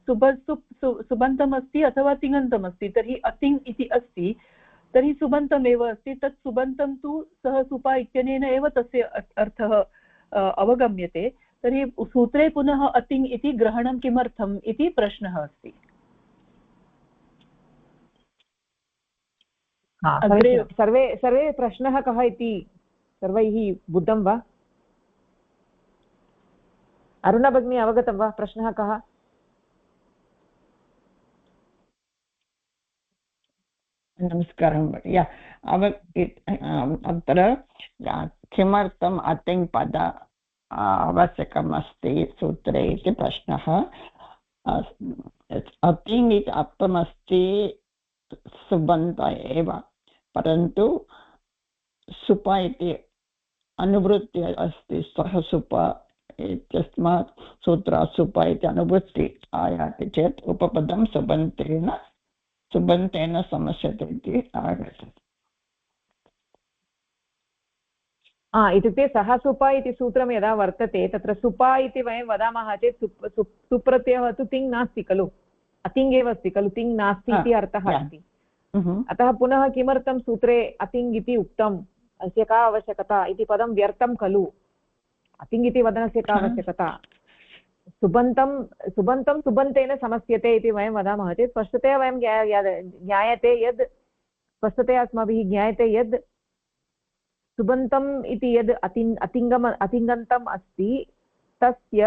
सुबन्तम् अस्ति अथवा तिङन्तमस्ति, तर्हि अतिङ् इति अस्ति, तर्हि सुबन्तमेव अस्ति। तत् सुबन्तं तु सः सुपा इत्यनेन एव तस्य अर्थः अवगम्यते। तर्हि सूत्रे पुनः अतिङ् इति ग्रहणं किमर्थम् इति प्रश्नः अस्ति। सर्वे प्रश्नः कः इति सर्वैः बुद्धं वा? अरुणा भगिनी अवगतं वा? प्रश्नः कः? नमस्कारं अत्र किमर्थम् अतिङ् पद आवश्यकम् अस्ति सूत्रे इति प्रश्नः। अतिङ् इति अर्थमस्ति सुबन्त एव, परन्तु सुप इति अनुवृत्ति अस्ति। सः सुप इत्यस्मात् सूत्रात् सुप इति अनुवृत्ति आयाति चेत् उपपदं सुबन्तेन समस्यते इति आगच्छति। इत्युक्ते सः सुप इति सूत्रं यदा वर्तते तत्र सुप इति वयं वदामः चेत् सुप्रत्ययः तु तिङ् नास्ति खलु, अतिङ् एव अस्ति खलु, तिङ् नास्ति इति अर्थः अस्ति। अतः पुनः किमर्थं सूत्रे अतिङ् इति उक्तम्, अस्य का आवश्यकता इति पदं व्यर्थं खलु, अतिङ् इति वदनस्य का आवश्यकता। सुबन्तं सुबन्तेन समस्यते इति वयं वदामः चेत् स्पष्टतया वयं ज्ञायते यद् स्पष्टतया अस्माभिः ज्ञायते यद् सुबन्तम् इति यद् अतिङ्गन्तम् अस्ति तस्य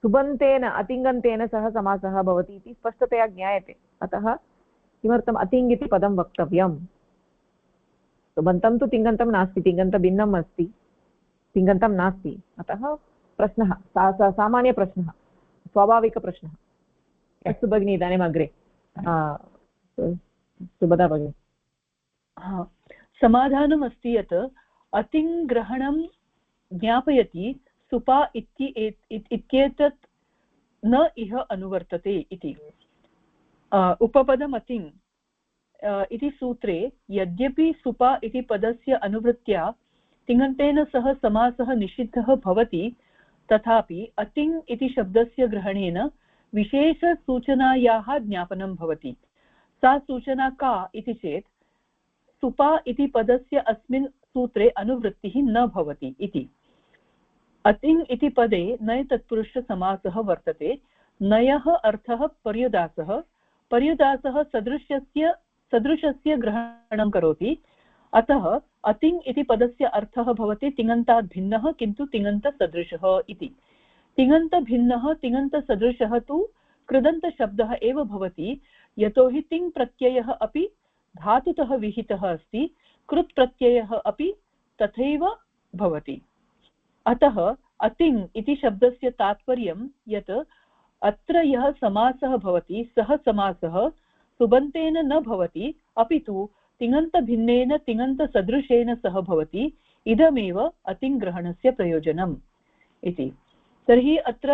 सुबन्तेन अतिङ्गन्तेन सह समासः भवति इति स्पष्टतया ज्ञायते। अतः किमर्थम् अतिङ् इति पदं वक्तव्यम्। सुबन्तं तु तिङन्तं नास्ति, तिङन्तभिन्नम् अस्ति, तिङन्तं नास्ति। अतः प्रश्नः सामान्यप्रश्नः, स्वाभाविकप्रश्नः। अस्तु भगिनि, इदानीम् अग्रे सुभदा भगिनि। समाधानम् अस्ति यत् अतिङ्ग्रहणं ज्ञापयति सुपा इत्येतत् न इह अनुवर्तते इति। उपपदम् अतिङ् इति सूत्रे यद्यपि सुपा इति पदस्य अनुवृत्त्या तिङन्तेन सह समासः निषिद्धः भवति, तथापि अतिङ् इति शब्दस्य ग्रहणेन विशेषसूचनायाः ज्ञापनं भवति। सा सूचना का इति चेत् सुपा इति पदस्य अस्मिन् सूत्रे अनुवृत्तिः न भवति इति। अतिङ् इति पदे नय तत्पुरुषसमासः वर्तते। नयः अर्थः पर्युदासः, पर्युदासः सदृशस्य ग्रहणं करोति। अतः अतिङ् इति पदस्य अर्थः भवति तिङन्तात् भिन्नः किन्तु तिङन्तसदृशः इति। तिङन्तभिन्नः तिङन्तसदृशः तु कृदन्तशब्दः एव भवति, यतोहि तिङ् प्रत्ययः अपि धातुतः विहितः अस्ति, कृत् प्रत्ययः अपि तथैव भवति। अतः अतिङ् इति शब्दस्य तात्पर्यं यत् अत्र यः समासः भवति सः समासः सुबन्तेन न भवति, अपि तु तिङन्तभिन्नेन तिङन्तसदृशेन सह भवति। इदमेव अतिङ्ग्रहणस्य प्रयोजनम् इति। तर्हि अत्र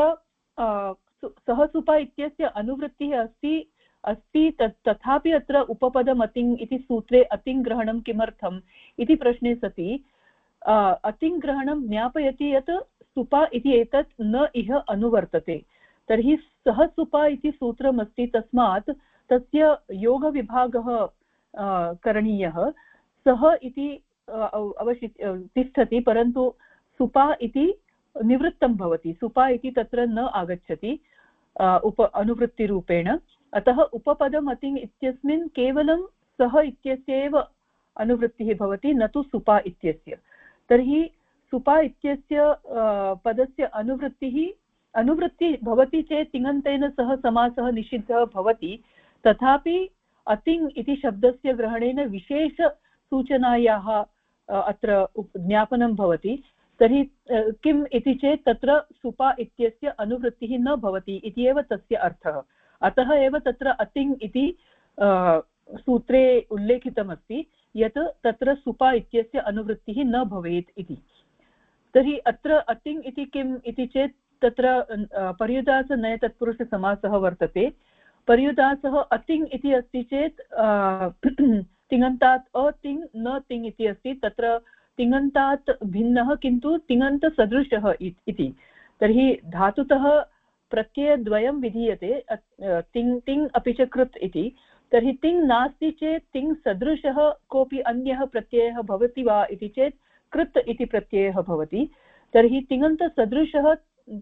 सः सुप इत्यस्य अनुवृत्तिः अस्ति तथापि अत्र उपपदम् अतिङ् इति सूत्रे अतिङ्ग्रहणं किमर्थम् इति प्रश्ने सति अतिङ्ग्रहणं ज्ञापयति यत् सुप इति एतत् न इह अनुवर्तते। तर्हि सः सुप इति सूत्रमस्ति, तस्मात् तस्य योगविभागः करणीयः। सः इति तिष्ठति, परन्तु सुपा इति निवृत्तं भवति, सुपा इति तत्र न आगच्छति अनुवृत्तिरूपेण। अतः उपपदम् अतिङ् इत्यस्मिन् केवलं सः इत्यस्य एव अनुवृत्तिः भवति, न तु सुपा इत्यस्य। तर्हि सुपा इत्यस्य पदस्य अनुवृत्ति भवति चेत् तिङन्तेन सह समासः निषिद्धः भवति, तथापि अतिङ् इति शब्दस्य ग्रहणेन विशेषसूचनायाः अत्र ज्ञापनं भवति। तर्हि किम् इति चेत् तत्र सुपा इत्यस्य अनुवृत्तिः न भवति इति एव तस्य अर्थः। अतः एव तत्र अतिङ् इति सूत्रे उल्लेखितमस्ति यत् तत्र सुपा इत्यस्य अनुवृत्तिः न भवेत् इति। तर्हि अत्र अतिङ् इति किम् इति चेत् तत्र पर्युदासनय तत्पुरुषसमासः वर्तते। पर्युदासः अतिङ् इति अस्ति चेत् तिङन्तात् अतिङ् न तिङ् इति अस्ति, तत्र तिङन्तात् भिन्नः किन्तु तिङन्तसदृशः इति। तर्हि धातुतः प्रत्ययद्वयं विधीयते, तिङ् अपि च कृत् इति। तर्हि तिङ् नास्ति चेत् तिङ् सदृशः कोऽपि अन्यः प्रत्ययः भवति वा इति चेत् कृत् इति प्रत्ययः भवति। तर्हि तिङन्तसदृशः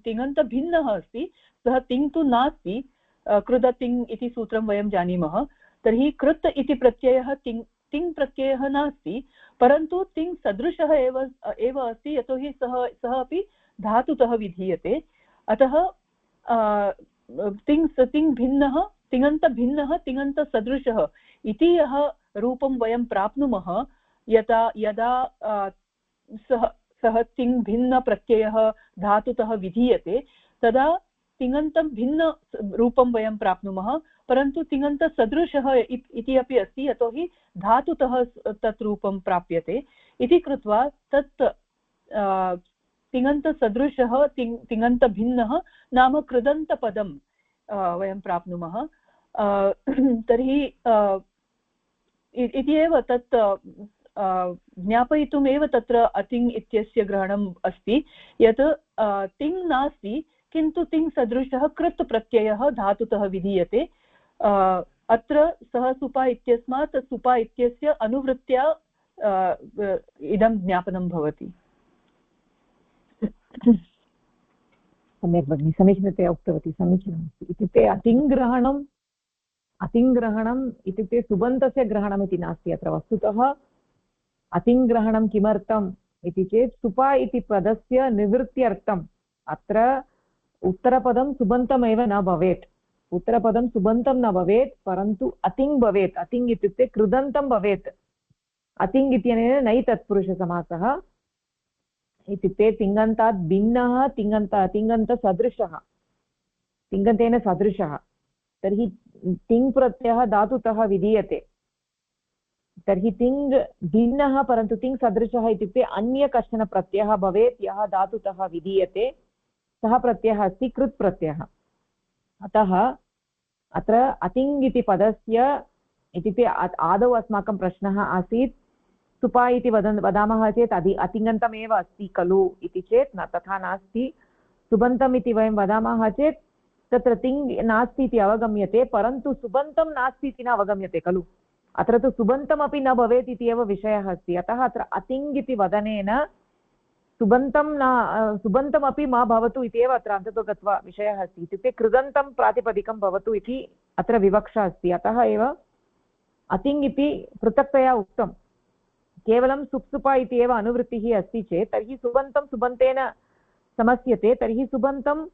तिङन्तभिन्नः अस्ति, सः तिङ् तु नास्ति, कृदतिङ् इति सूत्रं वयं जानीमः। तर्हि कृत् इति प्रत्ययः तिङ् प्रत्ययः नास्ति, परन्तु तिङ् सदृशः एव अस्ति, यतोहि सः अपि धातुतः विधीयते। अतः तिङ् भिन्नः, तिङन्तभिन्नः, तिङन्तसदृशः इति यः रूपं वयं प्राप्नुमः, यदा सः तिङ् भिन्नप्रत्ययः धातुतः विधीयते, तदा तिङन्तं भिन्न रूपं वयं प्राप्नुमः, परन्तु तिङन्तसदृशः इति अपि अस्ति, यतोहि धातुतः तत् रूपं प्राप्यते इति कृत्वा तत् तिङन्तसदृशः तिङन्तभिन्नः नाम कृदन्तपदं वयं प्राप्नुमः। तर्हि इति एव तत् ज्ञापयितुमेव तत्र अतिङ् इत्यस्य ग्रहणम् अस्ति, यत् तिङ् नास्ति किन्तु तिङ् सदृशः कृत् प्रत्ययः धातुतः विधीयते। अत्र सः सुपा इत्यस्मात् सुपा इत्यस्य अनुवृत्त्या इदं ज्ञापनं भवति। सम्यक् भगिनि, समीचीनतया उक्तवती, समीचीनमस्ति। इत्युक्ते अतिङ्ग्रहणम् इत्युक्ते सुबन्तस्य ग्रहणम् इति नास्ति अत्र। वस्तुतः अतिङ्ग्रहणं किमर्थम् इति चेत् सुपा इति पदस्य निवृत्त्यर्थम् अत्र उत्तरपदं सुबन्तमेव न भवेत्, उत्तरपदं सुबन्तं न भवेत्, परन्तु अतिङ् भवेत्। अतिङ् इत्युक्ते कृदन्तं भवेत्। अतिङ् इत्यनेन नै तत्पुरुषसमासः, इत्युक्ते तिङन्तात् भिन्नः, तिङन्तसदृशः, तिङन्तेन सदृशः। तर्हि तिङ् प्रत्ययः धातुतः विधीयते, तर्हि तिङ् भिन्नः परन्तु तिङ् सदृशः इत्युक्ते अन्य कश्चन प्रत्ययः भवेत् यः धातुतः विधीयते, सः प्रत्ययः अस्ति कृत् प्रत्ययः। अतः अत्र अतिङ् इति पदस्य इत्युक्ते आदौ अस्माकं प्रश्नः आसीत्, सुपा इति वदामः चेत् अतिङन्तमेव अस्ति खलु इति चेत् न, तथा नास्ति। सुबन्तम् इति वयं वदामः चेत् तत्र तिङ् नास्ति इति अवगम्यते, परन्तु सुबन्तं नास्ति इति न अवगम्यते खलु। अत्र तु सुबन्तमपि न भवेत् इति एव विषयः अस्ति। अतः अत्र अतिङ् इति वदनेन सुबन्तमपि मा भवतु इति एव अत्र अन्ततो गत्वा विषयः अस्ति। इत्युक्ते कृदन्तं प्रातिपदिकं भवतु इति अत्र विवक्षा अस्ति। अतः एव अतिङ् इति पृथक्तया उक्तं। केवलं सुप्सुपा इति एव अनुवृत्तिः अस्ति चेत् तर्हि सुबन्तं सुबन्तेन समस्यते, तर्हि सुबन्तं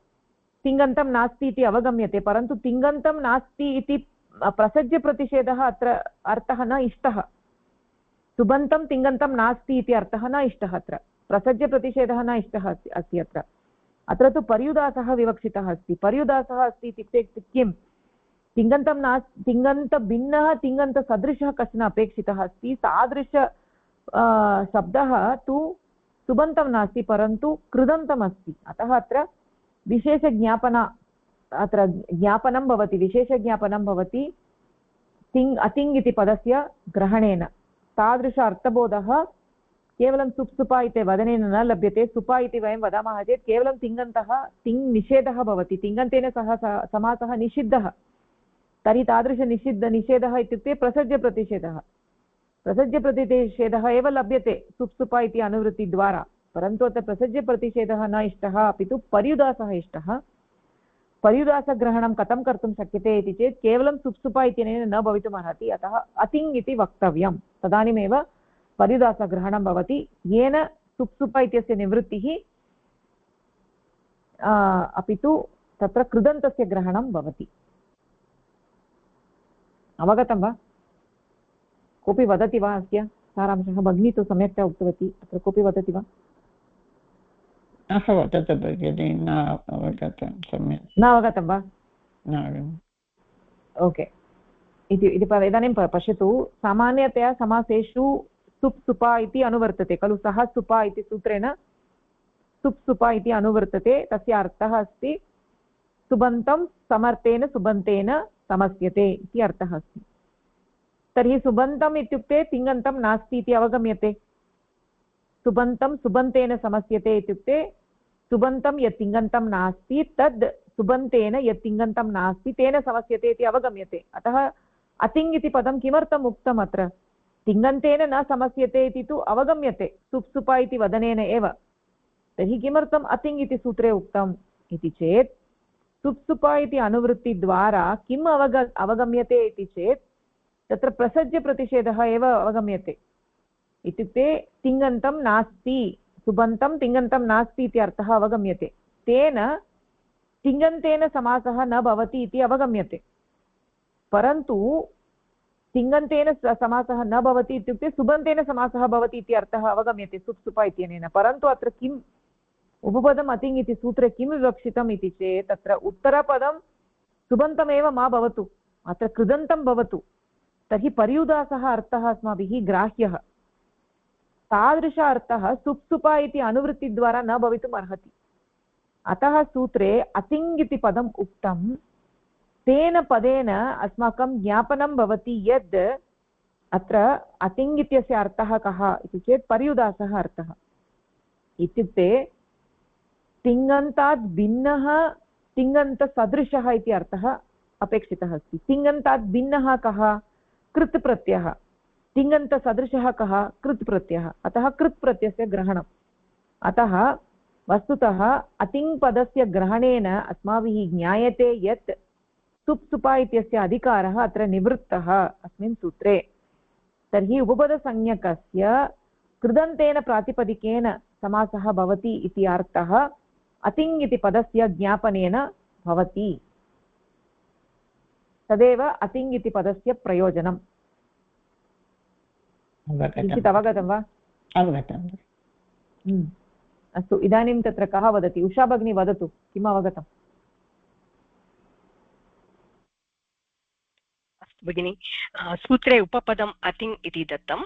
तिङन्तं नास्ति इति अवगम्यते, परन्तु तिङन्तं नास्ति इति प्रसज्यप्रतिषेधः अत्र अर्थः न इष्टः। सुबन्तं तिङन्तं नास्ति इति अर्थः न इष्टः, अत्र प्रसज्यप्रतिषेधः न इष्टः अस्ति। अत्र तु पर्युदासः विवक्षितः अस्ति। पर्युदासः अस्ति इत्युक्ते किं, तिङन्तं नास्ति, तिङन्तभिन्नः तिङन्तसदृशः कश्चन अपेक्षितः अस्ति। तादृश शब्दः तु सुबन्तं नास्ति परन्तु कृदन्तम् अस्ति। अतः अत्र विशेषज्ञापन, अत्र ज्ञापनं भवति, विशेषज्ञापनं भवति अतिङ् इति पदस्य ग्रहणेन। तादृश अर्थबोधः केवलं सुप्सुपा इति वदनेन न लभ्यते। सुपा इति वयं वदामः चेत् केवलं तिङन्तः, तिङ् निषेधः भवति, तिङन्तेन सह समासः निषिद्धः। तर्हि निषेधः इत्युक्ते प्रसज्यप्रतिषेधः, प्रसज्यप्रतिषेधः एव लभ्यते सुप्सुपा इति अनुवृत्तिद्वारा, परन्तु अत्र प्रसज्यप्रतिषेधः न इष्टः, अपि तु पर्युदासः इष्टः। पर्युदासग्रहणं कथं कर्तुं शक्यते इति चेत् केवलं सुप्सुपा इत्यनेन न भवितुमर्हति, अतः अतिङ् इति वक्तव्यं, तदानीमेव पर्युदासग्रहणं भवति, येन सुप्सुपा इत्यस्य निवृत्तिः अपि तु तत्र कृदन्तस्य ग्रहणं भवति। अवगतं वा? कोऽपि वदति वा अस्य सारांशः? भगिनी तु सम्यक्तया उक्तवती, अत्र कोऽपि वदति वा? वदतु भगिनी, न अवगतं सम्यक्। न अवगतं वा? ओके, इदानीं पश्यतु, सामान्यतया समासेषु सुप् सुपा इति अनुवर्तते खलु। सः सुपा इति सूत्रेण सुप् सुपा इति अनुवर्तते। तस्य अर्थः अस्ति सुबन्तं समर्थेन सुबन्तेन समस्यते इति अर्थः अस्ति। तर्हि सुबन्तम् इत्युक्ते तिङन्तं नास्ति इति अवगम्यते। सुबन्तं सुबन्तेन समस्यते इत्युक्ते सुबन्तं यत् तिङन्तं नास्ति तद् सुबन्तेन यत् तिङन्तं नास्ति तेन समस्यते इति अवगम्यते। अतः अतिङ् इति पदं किमर्थम् उक्तम्? अत्र तिङन्तेन न समस्यते इति तु अवगम्यते सुप्सुपा इति वदनेन एव। तर्हि किमर्थम् अतिङ् इति सूत्रे उक्तम् इति चेत् सुप्सुपा इति अनुवृत्तिद्वारा किम् अवगम्यते इति चेत् तत्र प्रसज्यप्रतिषेधः एव अवगम्यते। इत्युक्ते तिङन्तं नास्ति, सुबन्तं तिङन्तं नास्ति इति अर्थः अवगम्यते। तेन तिङन्तेन समासः न भवति इति अवगम्यते। परन्तु तिङन्तेन समासः न भवति इत्युक्ते सुबन्तेन समासः भवति इति अर्थः अवगम्यते सुप् इत्यनेन। परन्तु अत्र किम् उपपदम् अतिङ् इति सूत्रे किं विवक्षितम् इति चेत् तत्र उत्तरपदं सुबन्तमेव मा भवतु, अत्र कृदन्तं भवतु, तर्हि पर्युदासः अर्थः अस्माभिः ग्राह्यः। तादृश अर्थः सुप् इति अनुवृत्तिद्वारा न भवितुम् अर्हति। अतः सूत्रे अतिङ् इति पदम् उक्तं। तेन पदेन अस्माकं ज्ञापनं भवति यद् अत्र अतिङ् इत्यस्य अर्थः कः इति चेत् पर्युदासः अर्थः। इत्युक्ते तिङन्तात् भिन्नः तिङन्तसदृशः इति अर्थः अपेक्षितः अस्ति। तिङन्तात् भिन्नः कः? कृत् प्रत्ययः। तिङन्तसदृशः कः? कृत् प्रत्ययः। अतः कृत् प्रत्ययस्य ग्रहणम्। अतः वस्तुतः अतिङ् पदस्य ग्रहणेन अस्माभिः ज्ञायते यत् सुप् इत्यस्य अधिकारः अत्र निवृत्तः अस्मिन् सूत्रे। तर्हि उपपदसंज्ञकस्य कृदन्तेन प्रातिपदिकेन समासः भवति इति अर्थः अतिङ् इति पदस्य ज्ञापनेन भवति। तदेव अतिङ् इति पदस्य प्रयोजनम्। किञ्चित् अवगतं वा? अवगतम्। अस्तु, इदानीं तत्र कः वदति? उषा भगिनी वदतु, किम् अवगतम्? अस्तु भगिनि, सूत्रे उपपदम् अतिङ् इति दत्तम्।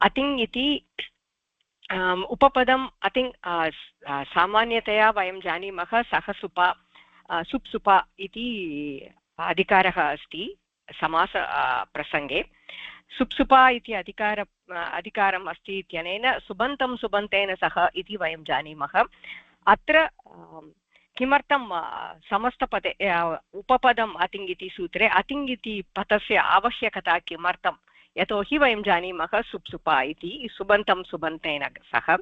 अतिङ् इति उपपदम् अतिङ् सामान्यतया वयं जानीमः सः सुप् इति अधिकारः अस्ति समास प्रसङ्गे। सुप् इति अधिकारम् अस्ति इत्यनेन सुबन्तेन सह इति वयं जानीमः। अत्र किमर्थं समस्तपदे उपपदम् अतिङ् इति सूत्रे अतिङ् इति पदस्य आवश्यकता किमर्थं? यतोहि वयं जानीमः सुप् इति सुबन्तेन सह।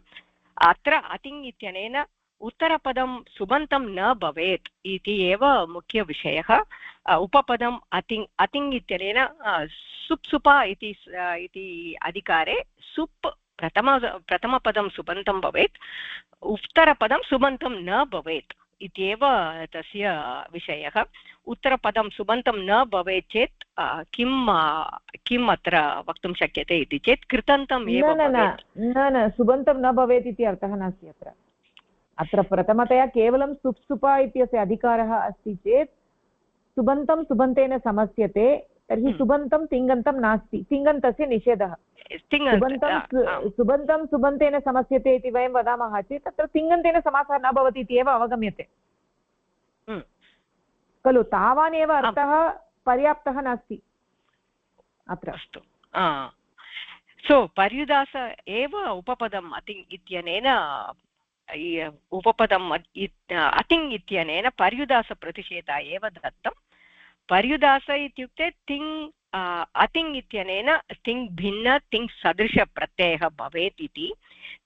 अत्र अतिङ् इत्यनेन उत्तरपदं सुबन्तं न भवेत् इति एव मुख्यविषयः। उपपदम् अतिङ् इत्यनेन सुप् इति अधिकारे सुप् प्रथमपदं सुबन्तं भवेत्, उत्तरपदं सुबन्तं न भवेत् इत्येव तस्य विषयः। उत्तरपदं सुबन्तं न भवेत् चेत् किम् अत्र वक्तुं शक्यते इति चेत् कृतन्तम् एव भवेत्। न सुबन्तं न भवेत् इति अर्थः नास्ति। अत्र प्रथमतया केवलं सुप् इत्यस्य अधिकारः अस्ति चेत् सुबन्तं सुबन्तेन समस्यते, तर्हि सुबन्तं तिङन्तं नास्ति, तिङन्तस्य निषेधः। सुबन्तं सुबन्तेन समस्यते इति वयं वदामः चेत् तत्र तिङन्तेन समासः न भवति इति एव अवगम्यते खलु। तावानेव अर्थः पर्याप्तः नास्ति अत्र। अस्तु, सो पर्युदास एव उपपदम् अतिङ् इत्यनेन उपपदम् अतिङ् इत्यनेन पर्युदासप्रतिषेधः एव दत्तं। पर्युदास इत्युक्ते अतिङ् इत्यनेन तिङ् भिन्न तिङ् सदृशप्रत्ययः भवेत् इति।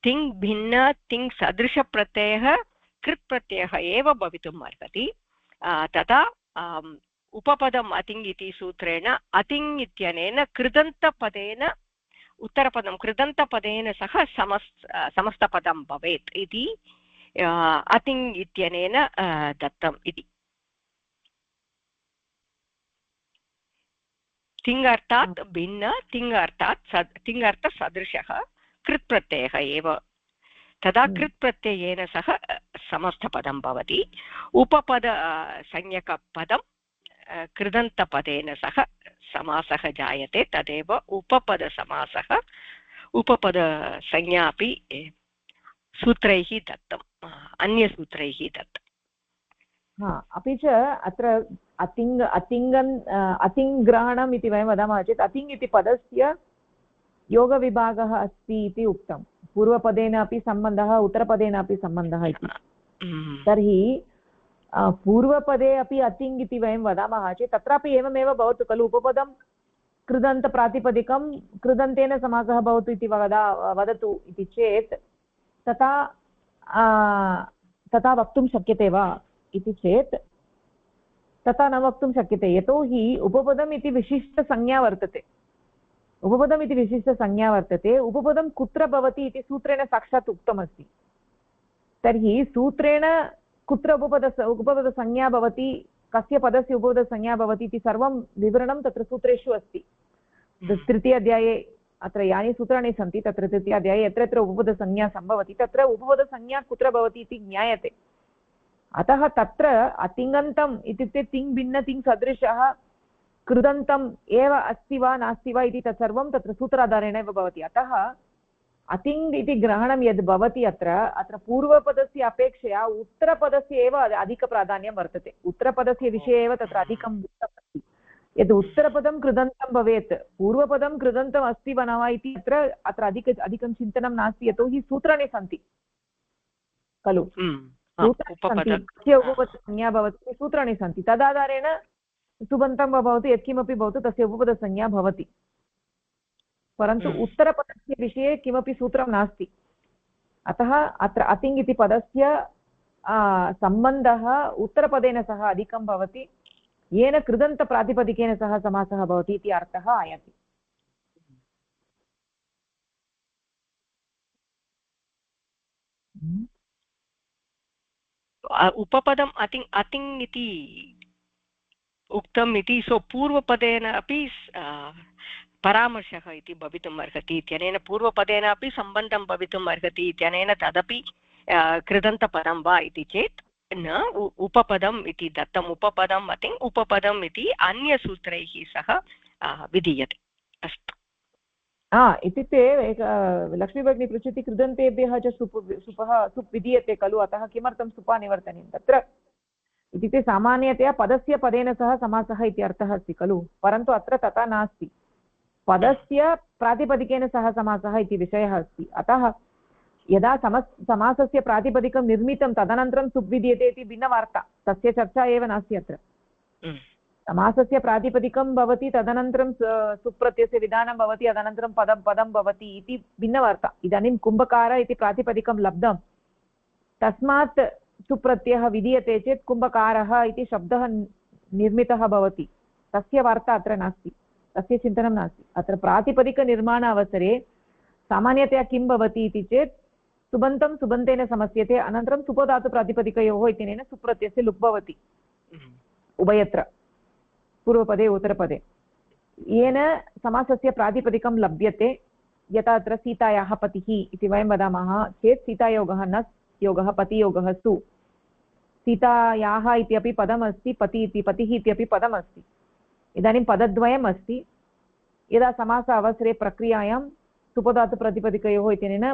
तिङ् भिन्न तिङ् सदृशप्रत्ययः कृत् प्रत्ययः एव भवितुम् अर्हति। तथा उपपदम् अतिङ् इति सूत्रेण अतिङ् इत्यनेन कृदन्तपदेन उत्तरपदं कृदन्तपदेन सह समस्तपदं भवेत् इति अतिङ् इत्यनेन दत्तम् इति। तिङर्थात् भिन्न तिङर्थसदृशः कृत् प्रत्ययः एव। तदा कृत् प्रत्ययेन सह समस्तपदं भवति। उपपद संज्ञकपदं कृदन्तपदेन सह समासः जायते, तदेव उपपदसमासः। उपपदसंज्ञा अपि सूत्रैः दत्तम्, अन्यसूत्रैः दत्तम्। अपि च अत्र अतिङ्ग्रहणम् इति वयं वदामः चेत् अतिङ् इति पदस्य योगविभागः अस्ति इति उक्तं। पूर्वपदेन अपि सम्बन्धः, उत्तरपदेन अपि सम्बन्धः इति। तर्हि पूर्वपदे अपि अतिङ् इति वयं वदामः चेत् तत्रापि एवमेव भवतु खलु। उपपदं कृदन्तप्रातिपदिकं कृदन्तेन समासः भवतु इति वदतु इति चेत् तथा वक्तुं शक्यते वा इति चेत् तथा न वक्तुं शक्यते, यतोहि उपपदम् इति विशिष्टसंज्ञा वर्तते। उपपदम् इति विशिष्टसंज्ञा वर्तते। उपपदं कुत्र भवति इति सूत्रेण साक्षात् उक्तमस्ति। तर्हि सूत्रेण कुत्र उपपदसंज्ञा भवति, कस्य पदस्य उपपदसंज्ञा भवति इति सर्वं विवरणं तत्र सूत्रेषु अस्ति। तृतीयाध्याये अत्र यानि सूत्राणि सन्ति तत्र तृतीयाध्याये यत्र यत्र उपपदसंज्ञा सम्भवति तत्र उपपदसंज्ञा कुत्र भवति इति ज्ञायते। अतः तत्र अतिङन्तम् इत्युक्ते तिङ् भिन्न तिङ् सदृशः कृदन्तम् एव अस्ति वा नास्ति वा इति तत्सर्वं तत्र सूत्राधारेण एव भवति। अतः अतिङ् इति ग्रहणं यद् भवति अत्र पूर्वपदस्य अपेक्षया उत्तरपदस्य एव अधिकप्राधान्यं वर्तते। उत्तरपदस्य विषये एव तत्र अधिकं उक्तमस्ति। यद् उत्तरपदं कृदन्तं भवेत्, पूर्वपदं कृदन्तम् अस्ति वा न वा इति अत्र अधिकं चिन्तनं नास्ति, यतोहि सूत्राणि सन्ति खलु। कस्य उपपदसंज्ञा भवति सूत्राणि सन्ति, तदाधारेण सुबन्तं वा भवतु यत्किमपि भवतु तस्य उपपदसंज्ञा भवति। परन्तु उत्तरपदस्य विषये किमपि सूत्रं नास्ति। अतः अत्र अतिङ् इति पदस्य सम्बन्धः उत्तरपदेन सह अधिकं भवति, येन कृदन्तप्रातिपदिकेन सह समासः भवति इति अर्थः आयाति। उपपदम् अतिङ् इति उक्तम् इति, सो पूर्वपदेन अपि परामर्शः इति भवितुम् अर्हति इत्यनेन, पूर्वपदेन अपि सम्बन्धं भवितुम् अर्हति इत्यनेन तदपि कृदन्तपदं वा इति चेत् न उपपदम् इति दत्तम्। उपपदम् अतिङ् उपपदम् इति अन्यसूत्रैः सह विधीयते। अस्तु। इत्युक्ते लक्ष्मीभगिनी पृच्छति कृदन्तेभ्यः च सुप् विधीयते खलु, अतः किमर्थं सुपा निवर्तनीयं तत्र इत्युक्ते सामान्यतया पदस्य पदेन सह समासः इति अर्थः अस्ति खलु, परन्तु अत्र तथा नास्ति। पदस्य प्रातिपदिकेन सह समासः इति विषयः अस्ति। अतः यदा समासस्य प्रातिपदिकं निर्मितं तदनन्तरं सुप् विधीयते इति भिन्नवार्ता, तस्य चर्चा एव नास्ति अत्र। समासस्य प्रातिपदिकं भवति, तदनन्तरं सुप्रत्ययस्य विधानं भवति, तदनन्तरं पदं भवति इति भिन्नवार्ता। इदानीं कुम्भकार इति प्रातिपदिकं लब्धं, तस्मात् सुप्रत्ययः विधीयते चेत् कुम्भकारः इति शब्दः निर्मितः भवति, तस्य वार्ता अत्र नास्ति, तस्य चिन्तनं नास्ति। अत्र प्रातिपदिकनिर्माण अवसरे सामान्यतया किं भवति इति चेत् सुबन्तं सुबन्तेन समस्यते, अनन्तरं सुपधातुप्रातिपदिकयोः इत्यनेन सुप्रत्ययस्य लुप् भवति उभयत्र, पूर्वपदे उत्तरपदे, येन समासस्य प्रातिपदिकं लभ्यते। यथा अत्र सीतायाः पतिः इति वयं वदामः चेत् सीतायोगः न योगः, पतियोगः सु। सीतायाः इत्यपि पदमस्ति, पतिः इत्यपि पदमस्ति। इदानीं पदद्वयम् अस्ति। यदा समास अवसरे प्रक्रियायां सुपधातुप्रातिपदिकयोः इत्यनेन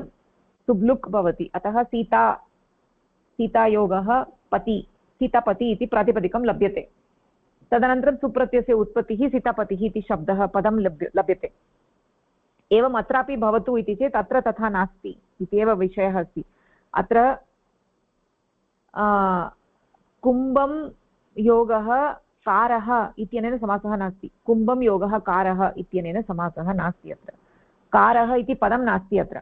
सुब्लुक् भवति, अतः सीतायोगः पति, सीतापति इति प्रातिपदिकं लभ्यते। तदनन्तरं सुप्रत्ययस्य उत्पत्तिः सीतापतिः इति शब्दः पदं लभ्यते। एवम् अत्रापि भवतु इति चेत् अत्र तथा नास्ति इत्येव विषयः अस्ति। अत्र कुम्भं योगः कारः इत्यनेन समासः नास्ति, कुम्भं योगः कारः इत्यनेन समासः नास्ति। अत्र कारः इति पदं नास्ति। अत्र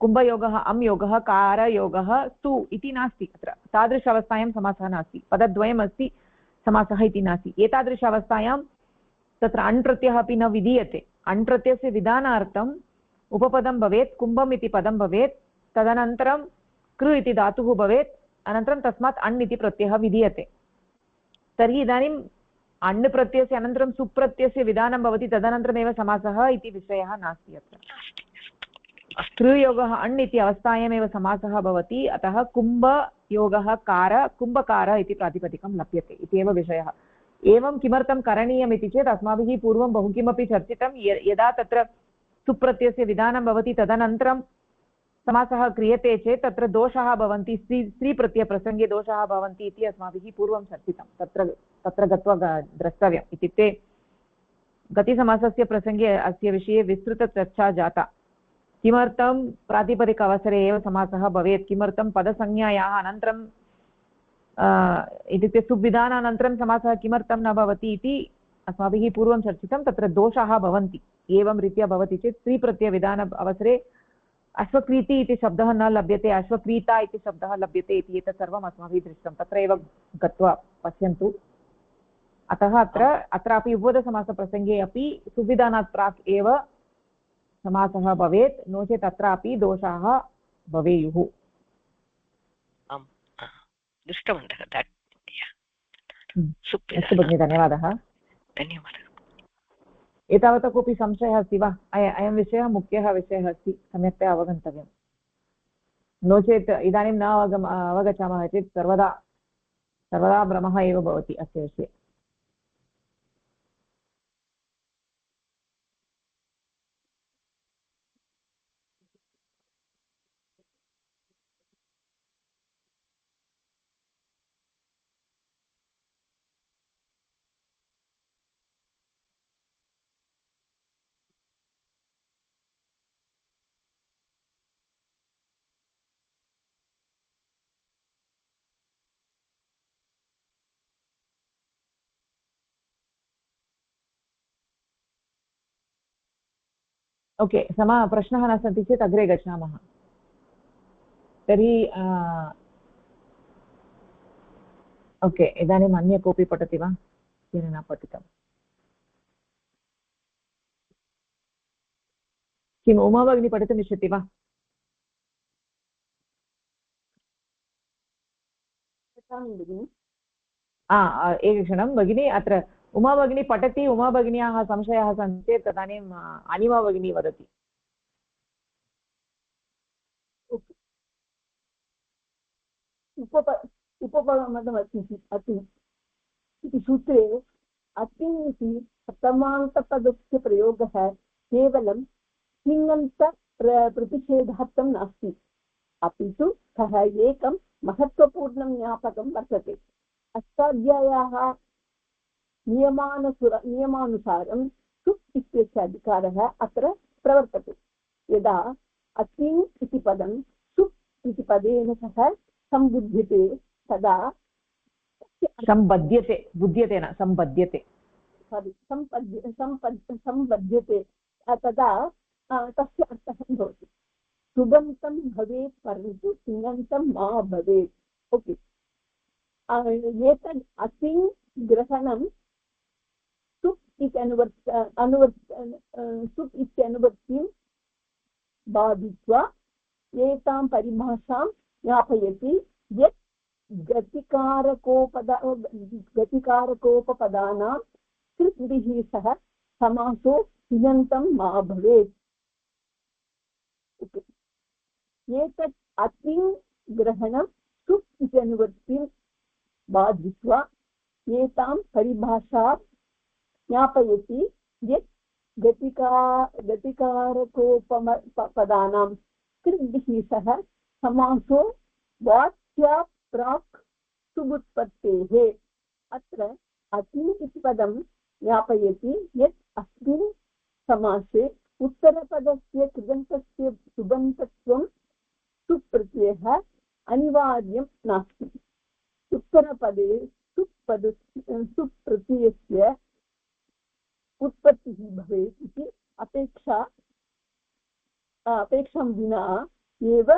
कुम्भयोगः अं योगः कारयोगः स्तु इति नास्ति। अत्र तादृश अवस्थायां समासः नास्ति, पदद्वयम् अस्ति, समासः इति नास्ति। एतादृश अवस्थायां तत्र अण् प्रत्ययः अपि न विधीयते। अण् प्रत्ययस्य विधानार्थम् उपपदं भवेत्, कुम्भम् इति पदं भवेत्, तदनन्तरं कृ इति धातुः भवेत्, अनन्तरं तस्मात् अण् इति प्रत्ययः विधीयते। तर्हि इदानीम् अण् प्रत्ययस्य अनन्तरं सुप्रत्ययस्य विधानं भवति, तदनन्तरमेव समासः इति विषयः नास्ति। अत्र कृयोगः अण् इति अवस्थायामेव समासः भवति, अतः कुम्भयोगः कार, कुम्भकार इति प्रातिपदिकं लभ्यते इत्येव विषयः। एवं किमर्थं करणीयम् इति चेत् अस्माभिः पूर्वं बहु किमपि चर्चितं। यदा तत्र सुप्रत्ययस्य विधानं भवति तदनन्तरं समासः क्रियते चेत् तत्र दोषाः भवन्ति, स्त्रीप्रत्ययप्रसङ्गे दोषाः भवन्ति इति अस्माभिः पूर्वं चर्चितं। तत्र गत्वा द्रष्टव्यम्। इत्युक्ते गतिसमासस्य प्रसङ्गे अस्य विषये विस्तृतचर्चा जाता। किमर्थं प्रातिपदिक अवसरे एव समासः भवेत्, किमर्थं पदसंज्ञायाः अनन्तरं इत्युक्ते सुविधानानन्तरं समासः किमर्थं न भवति इति अस्माभिः पूर्वं चर्चितं। तत्र दोषाः भवन्ति। एवं रीत्या भवति चेत् स्त्रीप्रत्ययविधान अवसरे अश्वक्रीति इति शब्दः न लभ्यते, अश्वक्रीता इति शब्दः लभ्यते इति एतत् सर्वम् अस्माभिः दृष्टं। तत्र एव गत्वा पश्यन्तु। अतः अत्रापि उपपदसमासप्रसङ्गे अपि सुविधानात् प्राक् एव समासः भवेत्, नो चेत् अत्रापि दोषाः भवेयुः। आम् दृष्टवन्तः। अस्तु भगिनि, धन्यवादः। धन्यवादः। एतावता कोऽपि संशयः अस्ति वा? अयं विषयः मुख्यः विषयः अस्ति, सम्यक्तया अवगन्तव्यं। नो चेत् इदानीं न अवगच्छामः चेत् सर्वदा भ्रमः एव भवति अस्य विषये। ओके, प्रश्नः न सन्ति चेत् अग्रे गच्छामः। तर्हि ओके, इदानीम् अन्य कोऽपि पठति वा? केन न पठितम्? किम्, उमा भगिनी पठितुम् इच्छति वा? एकक्षणं भगिनी, अत्र उमा भगिनी पठति, उमा भगिन्याः संशयाः सन्ति चेत् तदानीम् अनिमा भगिनी वदति। उपपदमस्ति इति सूत्रे अतिङ् इति प्रथमान्तपदस्य प्रयोगः केवलं तिङन्त प्रतिषेधार्थं नास्ति, अपि तु सः एकं महत्त्वपूर्णं ज्ञापकं वर्तते। अष्टाध्याय्याः नियमानुसारं सुप् इत्यस्य अधिकारः अत्र प्रवर्तते। यदा अतिङ् इति पदं सुप् इति पदेन सह सम्बुध्यते तदा सम्बध्यते तदा तस्य अर्थः भवति सुबन्तं भवेत् परन्तु तिङन्तं मा भवेत्। ओके, एतद् अतिङ् ग्रहणं सुप् इत्यनुवर्तिं बाधित्वा एतां परिभाषां ज्ञापयति यत् गतिकारकोपपदानां कृद्भिः सह समासो तिङन्तं मा भवेत्। एतत् अतिङ् ग्रहणं सुप् इति अनुवर्तिं बाधित्वा एतां परिभाषां ज्ञापयति यत् गतिकारकोपपदानां कृद्भिः सह समासो वाच्यात् प्राक् सुबुत्पत्तेः। अत्र अतिङ् इति पदं ज्ञापयति यत् अस्मिन् समासे उत्तरपदस्य कृदन्तस्य सुबन्तत्वं सुप्रत्ययः अनिवार्यं नास्ति। उत्तरपदे सुप्रत्ययस्य उत्पत्तिः भवेत् इति अपेक्षां विना एव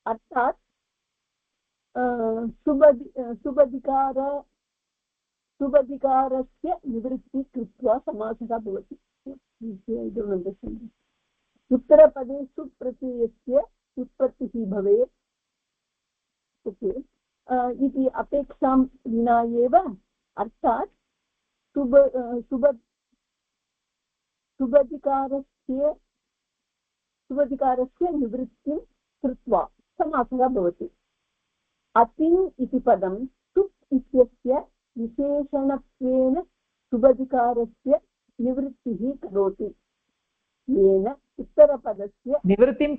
अर्थात् सुबधिकारस्य निवृत्ति कृत्वा समासः भवति। उत्तरपदे सुप्रत्ययस्य उत्पत्तिः भवेत् इति अपेक्षां विना एव अर्थात् सुबधिकारस्य निवृत्तिं कृत्वा समासः भवति। अतिङ् इति पदं सुप् इत्यस्य विशेषणत्वेन सुबधिकारस्य निवृत्तिः करोति, येन उत्तरपदस्य निवृत्तिं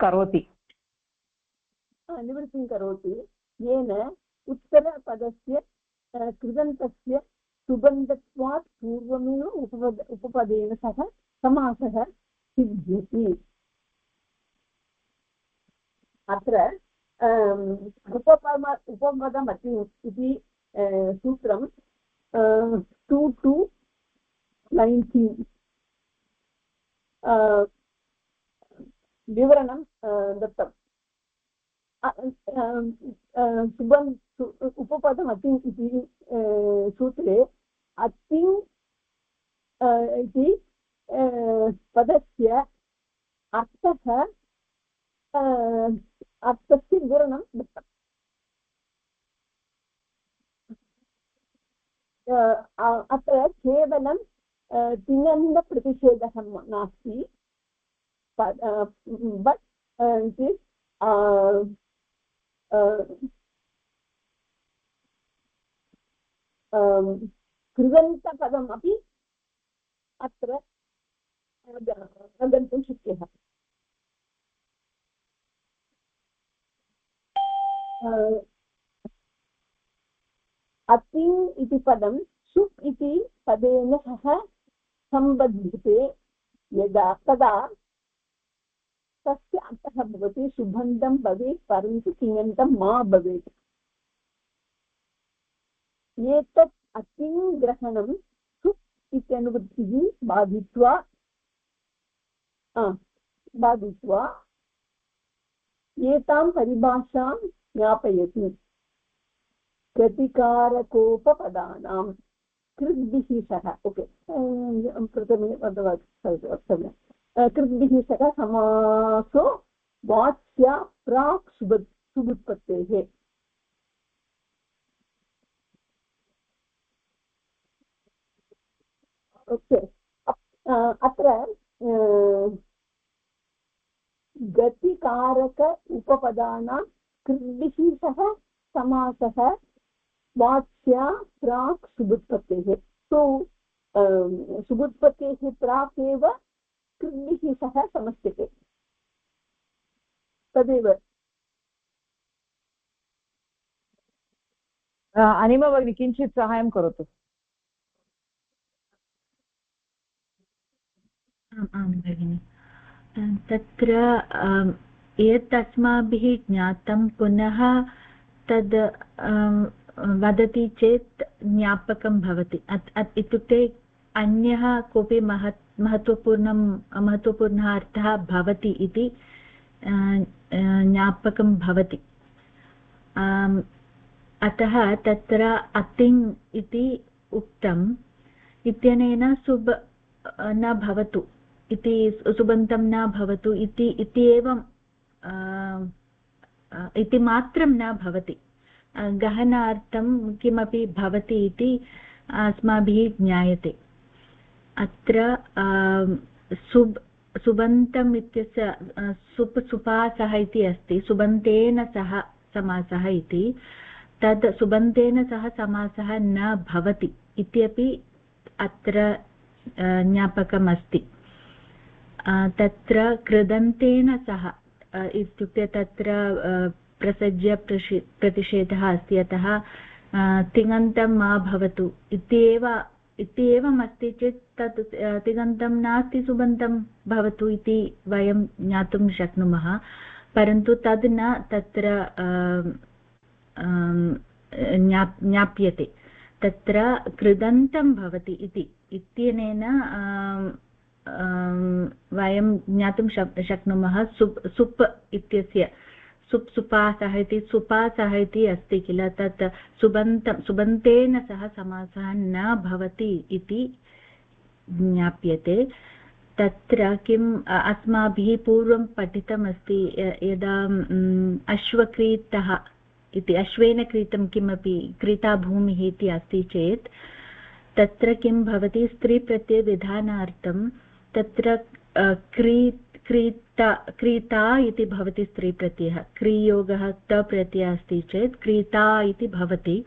करोति येन उत्तरपदस्य कृदन्तस्य सुबन्धत्वात् पूर्वमेव उपपदेन सह समासः सिद्ध्यति। अत्र उपपदमति इति सूत्रं 2-19 विवरणं दत्तं। उपपदम् अतिङ् इति सूत्रे अतिङ् इति पदस्य अर्थः अर्थस्य विवरणं दत्तम्। अत्र केवलं तिङन्तप्रतिषेधः नास्ति, बट् कृदन्तपदमपि अत्र गन्तुं शक्यः। अतिङ् इति पदं सुप् इति पदेन सह सम्बध्यते यदा तदा तस्य अर्थः भवति सुबन्धं भवेत्, परन्तु तिङन्तं मा भवेत्। एतत् अतिङ् ग्रहणं सुप् इत्यनुवृत्तिः बाधित्वा एतां परिभाषां ज्ञापयति। प्रतिकारकोपपदानां कृद्भिः सह, ओके, प्रथमे वक्तव्यं, कृद्भिः सह समासो वाच्या प्राक् सुबुत्पत्तेः। ओके, अत्र गतिकारक उपपदानां कृद्भिः सह समासः वाच्या प्राक् सुबुत्पत्तेः। सो सुबुत्पत्तेः प्राक् एव कृद्भिः सह समस्यते, तदेव। अनिमा भगिनी किञ्चित् साहाय्यं करोतु। आं भगिनि, तत्र यत् अस्माभिः ज्ञातं पुनः तद् वदति चेत् ज्ञापकं भवति। इत्युक्ते अन्यः कोऽपि महत्त्वपूर्णः अर्थः भवति इति ज्ञापकं भवति। अतः तत्र अतिङ् इति उक्तम् इत्यनेन सुब् न भवतु इति, सुबन्तं न भवतु इति एवं इति मात्रं न भवति, गहनार्थं किमपि भवति इति अस्माभिः ज्ञायते। अत्र सुबन्तम् इत्यस्य सुप् सुपासः इति अस्ति, सुबन्तेन सह समासः इति, तद् सुबन्तेन सह समासः न भवति इत्यपि अत्र ज्ञापकम् अस्ति। तत्र कृदन्तेन सह इत्युक्ते तत्र प्रसज्य प्रतिषेधः अस्ति, अतः तिङन्तं मा भवतु इत्येवम् अस्ति चेत् तत् तिङन्तं नास्ति सुबन्तं भवतु इति वयं ज्ञातुं शक्नुमः, परन्तु तद् न तत्र ज्ञाप्यते। तत्र कृदन्तं भवति इत्यनेन वयं ज्ञातुं शक्नुमः सुप् इत्यस्य सुप् सुपासः इति, सुपासः इति अस्ति किल, तत् सुबन्तेन सह समासः न भवति इति ज्ञाप्यते। तत्र किम् अस्माभिः पूर्वं पठितमस्ति, यदा अश्वक्रीतः इति, अश्वेन क्रीतं किमपि क्रीताभूमिः इति अस्ति चेत् तत्र किं भवति, स्त्रीप्रत्ययविधानार्थं तत्र क्रीता इति भवति स्त्रीप्रत्ययः, क्रियोगः तप्रत्ययः अस्ति चेत् क्रीता इति भवति।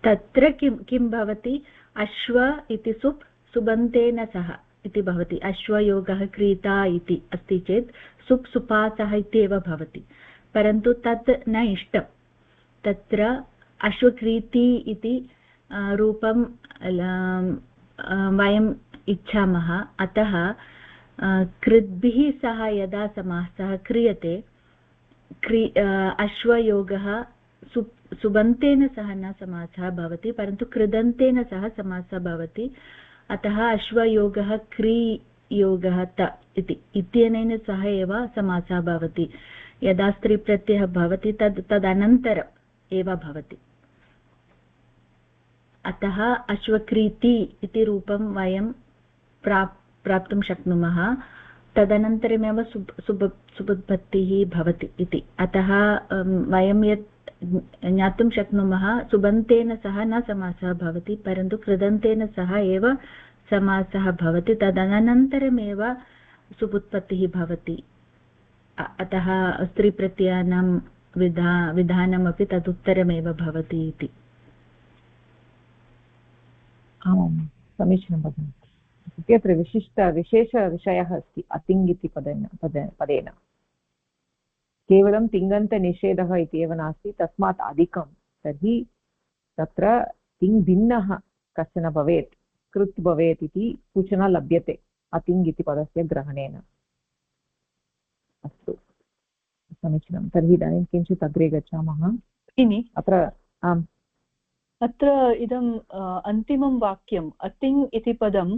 तत्र किं भवति, अश्व इति सुप् सुबन्तेन सह इति भवति, अश्वयोगः क्रीता इति अस्ति चेत् सुप् सुपासः इत्येव भवति, परन्तु तत् न इष्टं। तत्र अश्वक्रीति इति रूपं वयम् इच्छामः, अतः कृद्भिः सह यदा समासः क्रियते, अश्वयोगः सुबन्तेन सह न समासः भवति, परन्तु कृदन्तेन सह समासः भवति, अतः अश्वयोगः क्रियोगः त इत्यनेन सह एव समासः भवति। यदा स्त्रीप्रत्ययः भवति तदनन्तरं एव भवति। अतः अश्वक्रीति इति रूपं वयं प्राप्तुं शक्नुमः, तदनन्तरमेव सुबुद्बत्तिः भवति इति। अतः वयं यत् ज्ञातुं शक्नुमः, सुबन्तेन सह न समासः भवति, परन्तु कृदन्तेन सह एव समासः भवति, तदनन्तरमेव सुबुत्पत्तिः भवति। अतः स्त्रीप्रत्ययानां विधानमपि तदुत्तरमेव भवति इति। आमां समीचीनं भगिनि। इत्यत्र विशेषविषयः अस्ति अतिङ् इति पदेन केवलं तिङन्तनिषेधः इति एव नास्ति, तस्मात् अधिकं। तर्हि तत्र तिङ् भिन्नः कश्चन भवेत्, कृत् भवेत् इति सूचना लभ्यते अतिङ् इति पदस्य ग्रहणेन। अस्तु, समीचीनं। तर्हि इदानीं किञ्चित् अग्रे गच्छामः। अत्र इदम् अन्तिमं वाक्यम् अतिङ् इति पदं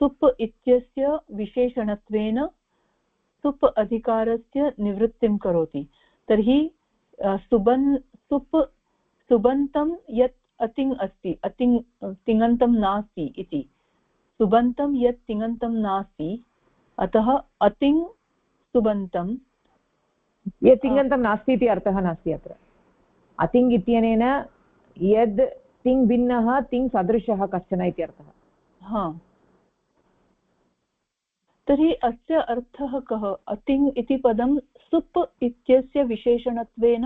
सुप् इत्यस्य विशेषणत्वेन सुप् अधिकारस्य निवृत्तिं करोति। तर्हि सुबन्तं यत् अतिङ् अस्ति, तिङन्तं नास्ति इति, सुबन्तं यत् तिङन्तं नास्ति, अतः अतिङ् सुबन्तं यत् तिङन्तं नास्ति इति अर्थः नास्ति अत्र। अतिङ् इत्यनेन यद् तिङ् भिन्नः तिङ् सदृशः कश्चन इति अर्थः। तर्हि अस्य अर्थः कः? अतिङ् इति पदं सुप् इत्यस्य विशेषणत्वेन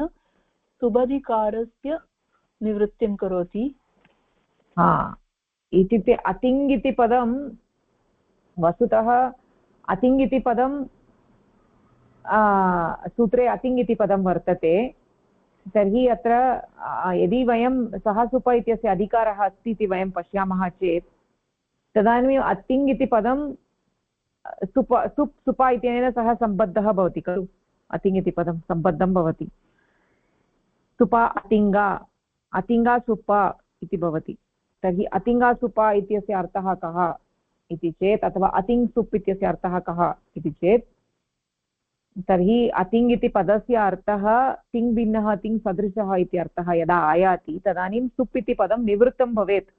सुबधिकारस्य निवृत्तिं करोति। इत्युक्ते अतिङ् इति पदं वस्तुतः अतिङ् इति पदं सूत्रे अतिङ् इति पदं वर्तते। तर्हि अत्र यदि वयं सः सुप इत्यस्य अधिकारः अस्ति इति वयं पश्यामः चेत् तदानीम् अतिङ् इति पदं सुपा इत्यनेन सह सम्बद्धः भवति खलु। अतिङ् इति पदं सम्बद्धं भवति। सुपा अतिङ्गा सुपा इति भवति। तर्हि अतिङ्गा सुपा इत्यस्य अर्थः कः इति चेत्, अथवा अतिङ् सुप् इत्यस्य अर्थः कः इति चेत्, तर्हि अतिङ् इति पदस्य अर्थः तिङ् भिन्नः तिङ् सदृशः इति अर्थः यदा आयाति तदानीं सुप् इति पदं निवृत्तं भवेत्,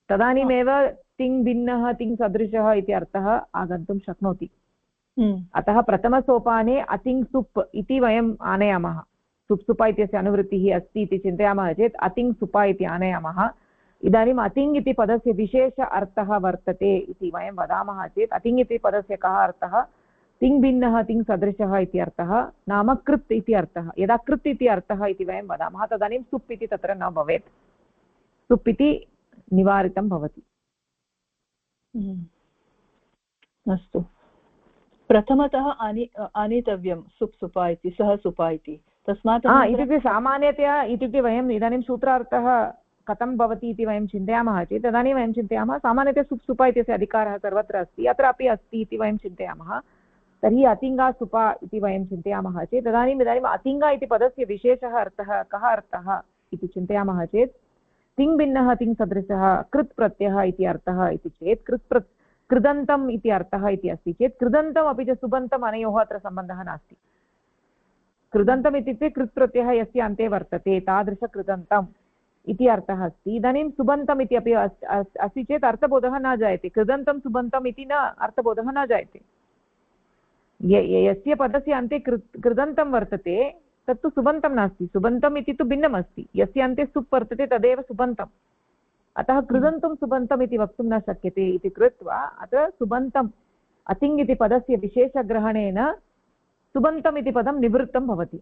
तदानीमेव तिङ् भिन्नः तिङ् सदृशः इति अर्थः आगन्तुं शक्नोति। अतः प्रथमसोपाने अतिङ् सुप् इति वयम् आनयामः। सुप् सुपा इत्यस्य अनुवृत्तिः अस्ति इति चिन्तयामः चेत् अतिङ् सुपा इति आनयामः। इदानीम् अतिङ् इति पदस्य विशेष अर्थः वर्तते इति वयं वदामः चेत् अतिङ् इति पदस्य कः अर्थः? तिङ् भिन्नः तिङ् सदृशः इति अर्थः, नाम कृत् इति अर्थः। यदा कृत् इति अर्थः इति वयं वदामः तदानीं सुप् इति तत्र न भवेत्, सुप् इति निवारितं भवति। अस्तु, प्रथमतः आनेतव्यं सुप् सुपा इति, सः सुपा इति। तस्मात् इत्युक्ते सामान्यतया इत्युक्ते वयम् इदानीं सूत्रार्थः कथं भवति इति वयं चिन्तयामः चेत् तदानीं वयं चिन्तयामः सामान्यतया सुप् सुपा इत्यस्य अधिकारः सर्वत्र अस्ति, अत्रापि अस्ति इति वयं चिन्तयामः। तर्हि अतिङ्गा सुपा इति वयं चिन्तयामः चेत् तदानीम् अतिङ्गा इति पदस्य विशेषः अर्थः कः अर्थः इति चिन्तयामः चेत् तिङ् भिन्नः तिङ् सदृशः कृत् प्रत्ययः इति अर्थः इति चेत् कृदन्तम् इति अर्थः इति अस्ति चेत् कृदन्तम् अपि च सुबन्तम् अनयोः अत्र सम्बन्धः नास्ति। कृदन्तम् इत्युक्ते कृत् प्रत्ययः यस्य अन्ते वर्तते तादृशकृदन्तम् इति अर्थः अस्ति। इदानीं सुबन्तम् इति अपि अस्ति चेत् अर्थबोधः न जायते। कृदन्तं सुबन्तम् इति न अर्थबोधः न जायते। यस्य पदस्य अन्ते कृदन्तं वर्तते तत्तु सुबन्तं नास्ति। सुबन्तम् इति तु भिन्नम् अस्ति, यस्य अन्ते सुप् वर्तते तदेव सुबन्तम्। अतः कृदन्तं सुबन्तम् इति वक्तुं न शक्यते इति कृत्वा अत्र सुबन्तम् अतिङ् इति पदस्य विशेषग्रहणेन सुबन्तम् इति पदं निवृत्तं भवति।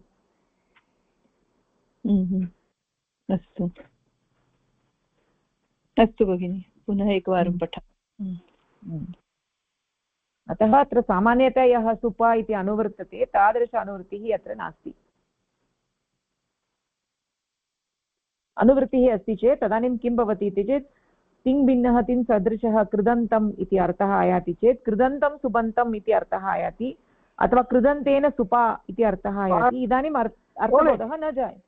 अस्तु अस्तु भगिनि, पुनः एकवारं पठामि। अतः अत्र सामान्यतया यः सुपा इति अनुवर्तते तादृश अनुवृत्तिः अत्र नास्ति। अनुवृत्तिः अस्ति चेत् तदानीं किं भवति इति चेत् तिङ् भिन्नः तिङ् सदृशः कृदन्तम् इति अर्थः आयाति चेत् कृदन्तं सुबन्तम् इति अर्थः आयाति, अथवा कृदन्तेन सुपा इति अर्थः आयाति। इदानीम् अर्थबोधः न जायते।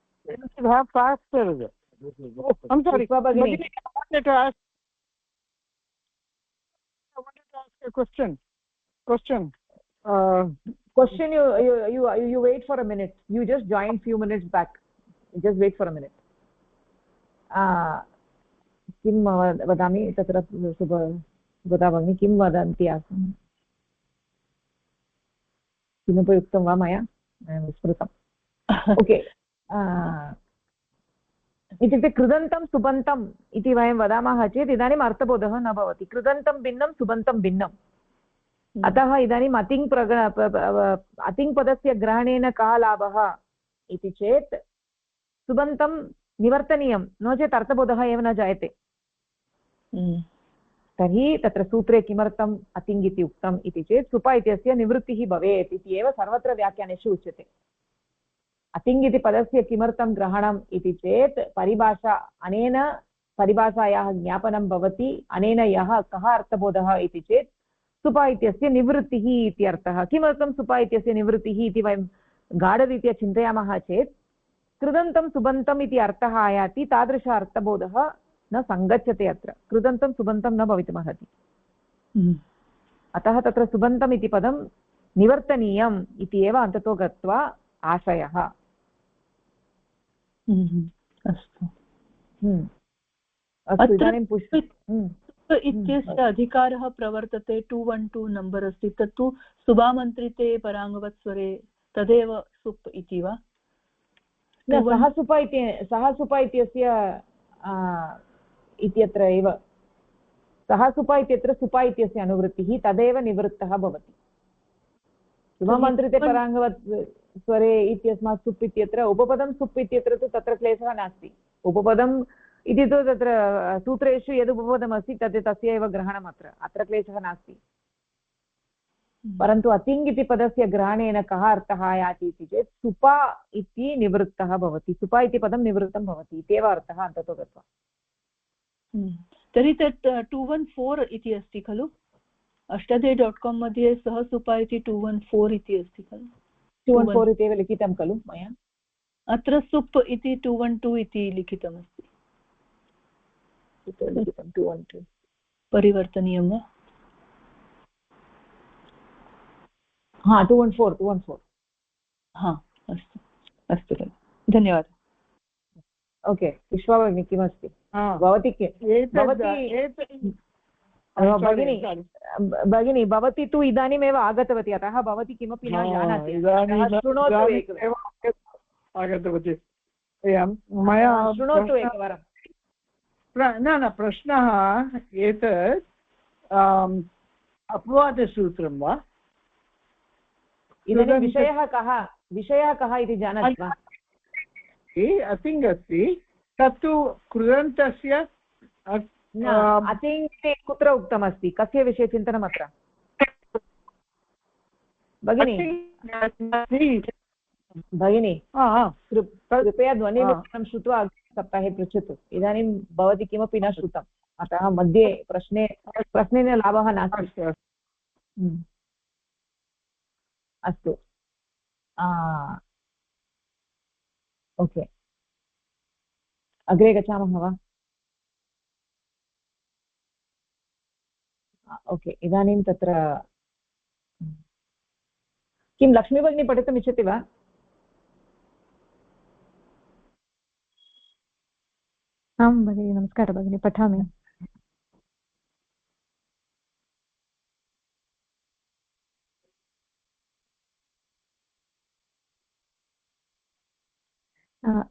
Question. You wait for a minute. You just joined few minutes back. Just wait for a minute किं वदामि तत्र सुधा भगिनी किं वदन्ति आसम् किमपि उक्तं वा मया विस्मृतम् ओके इत्युक्ते कृदन्तं सुबन्तम् इति वयं वदामः चेत् इदानीम् अर्थबोधः न भवति कृदन्तं भिन्नं सुबन्तं भिन्नम् अतः इदानीम् अतिङ् पदस्य ग्रहणेन कः लाभः इति चेत् सुबन्तं निवर्तनीयं नो चेत् अर्थबोधः एव न जायते तर्हि तत्र सूत्रे किमर्थम् अतिङ् इति उक्तम् इति चेत् सुप इत्यस्य निवृत्तिः भवेत् इति एव सर्वत्र व्याख्यानेषु उच्यते अतिङ् इति पदस्य किमर्थं ग्रहणम् इति चेत् परिभाषा अनेन परिभाषायाः ज्ञापनं भवति अनेन कः अर्थबोधः इति चेत् सुप इत्यस्य निवृत्तिः इति अर्थः किमर्थं सुप इत्यस्य निवृत्तिः इति वयं गाढरीत्या चिन्तयामः चेत् कृदन्तं सुबन्तम् इति अर्थः आयाति तादृश अर्थबोधः न सङ्गच्छते अत्र कृदन्तं सुबन्तं न भवितुमर्हति अतः तत्र सुबन्तम् इति पदं निवर्तनीयम् इति एव अन्ततो गत्वा आशयः अस्तु अस्तु इदानीं इत्यस्य अधिकारः प्रवर्तते 212 नम्बर् अस्ति तत्तु सुबामन्त्रिते पराङ्गवत्स्वरे तदेव सुप् इति वा सः सुप इत्यस्य इत्यत्र एव सः सुप इत्यत्र सुप इत्यस्य अनुवृत्तिः तदेव निवृत्तः भवति सुबमन्त्रिते पराङ्गवत् स्वरे इत्यस्मात् सुप् इत्यत्र उपपदं सुप् इत्यत्र तु तत्र क्लेशः नास्ति उपपदम् इति तु तत्र सूत्रेषु यद् उपपदमस्ति तस्य एव ग्रहणम् अत्र क्लेशः नास्ति परन्तु अतिङ् इति पदस्य ग्रहणेन कः अर्थः आयाति इति चेत् सुप इति निवृत्तः भवति सुप इति पदं निवृत्तं भवति इत्येव अर्थः अन्ततो गत्वा तर्हि तत् 214 इति अस्ति खलु ashtade.com मध्ये सः सुप इति 214 इति अस्ति खलु 214 इत्येव लिखितं खलु मया अत्र सुप् इति 212 इति लिखितमस्ति 212 परिवर्तनीयं वा हा 214 हा अस्तु अस्तु धन्यवादः ओके विश्वा भगिनी किमस्ति भवती भगिनी भवती तु इदानीमेव आगतवती अतः भवती किमपि न जानाति आगतवती मया शृणोतु एकवारं न प्रश्नः एतत् अपवादसूत्रं वा इदानीं विषयः कः इति जानाति वा अतिङ् अस्ति तत्तु कृदन्तस्य अतिङ् इति कुत्र उक्तमस्ति कस्य विषये चिन्तनम् अत्र भगिनी कृपया ध्वनिमुद्रणं श्रुत्वा सप्ताहे पृच्छतु इदानीं भवती किमपि न श्रुतम् अतः मध्ये प्रश्नेन लाभः नास्ति अस्तु ओके अग्रे गच्छामः वा ओके इदानीं तत्र किं लक्ष्मी भगिनी पठितुम् इच्छति वा आं भगिनि नमस्कारः भगिनि पठामि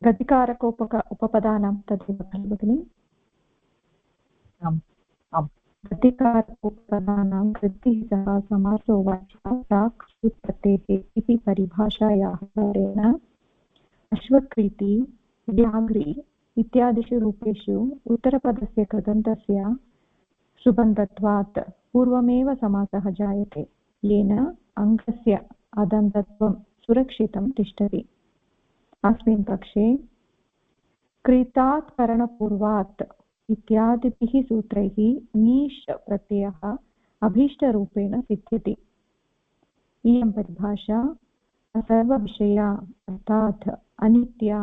गतिकारकोपपदानां तदेव खलु भगिनि गतिकारकोपपदानां कृतिः सह समासो वाच्यः प्राक् उत्पत्तेः इति परिभाषायाः आधारेण अश्वक्रीति व्याघ्री इत्यादिषु रूपेषु उत्तरपदस्य कृदन्तस्य सुबन्तत्वात् पूर्वमेव समासः जायते येन अङ्गस्य अदन्तत्वं सुरक्षितं तिष्ठति अस्मिन् पक्षे कृतात् करणपूर्वात् इत्यादिभिः सूत्रैः नीश् प्रत्ययः अभीष्टरूपेण सिद्ध्यति इयं परिभाषा सर्वविषया अर्थात् अनित्या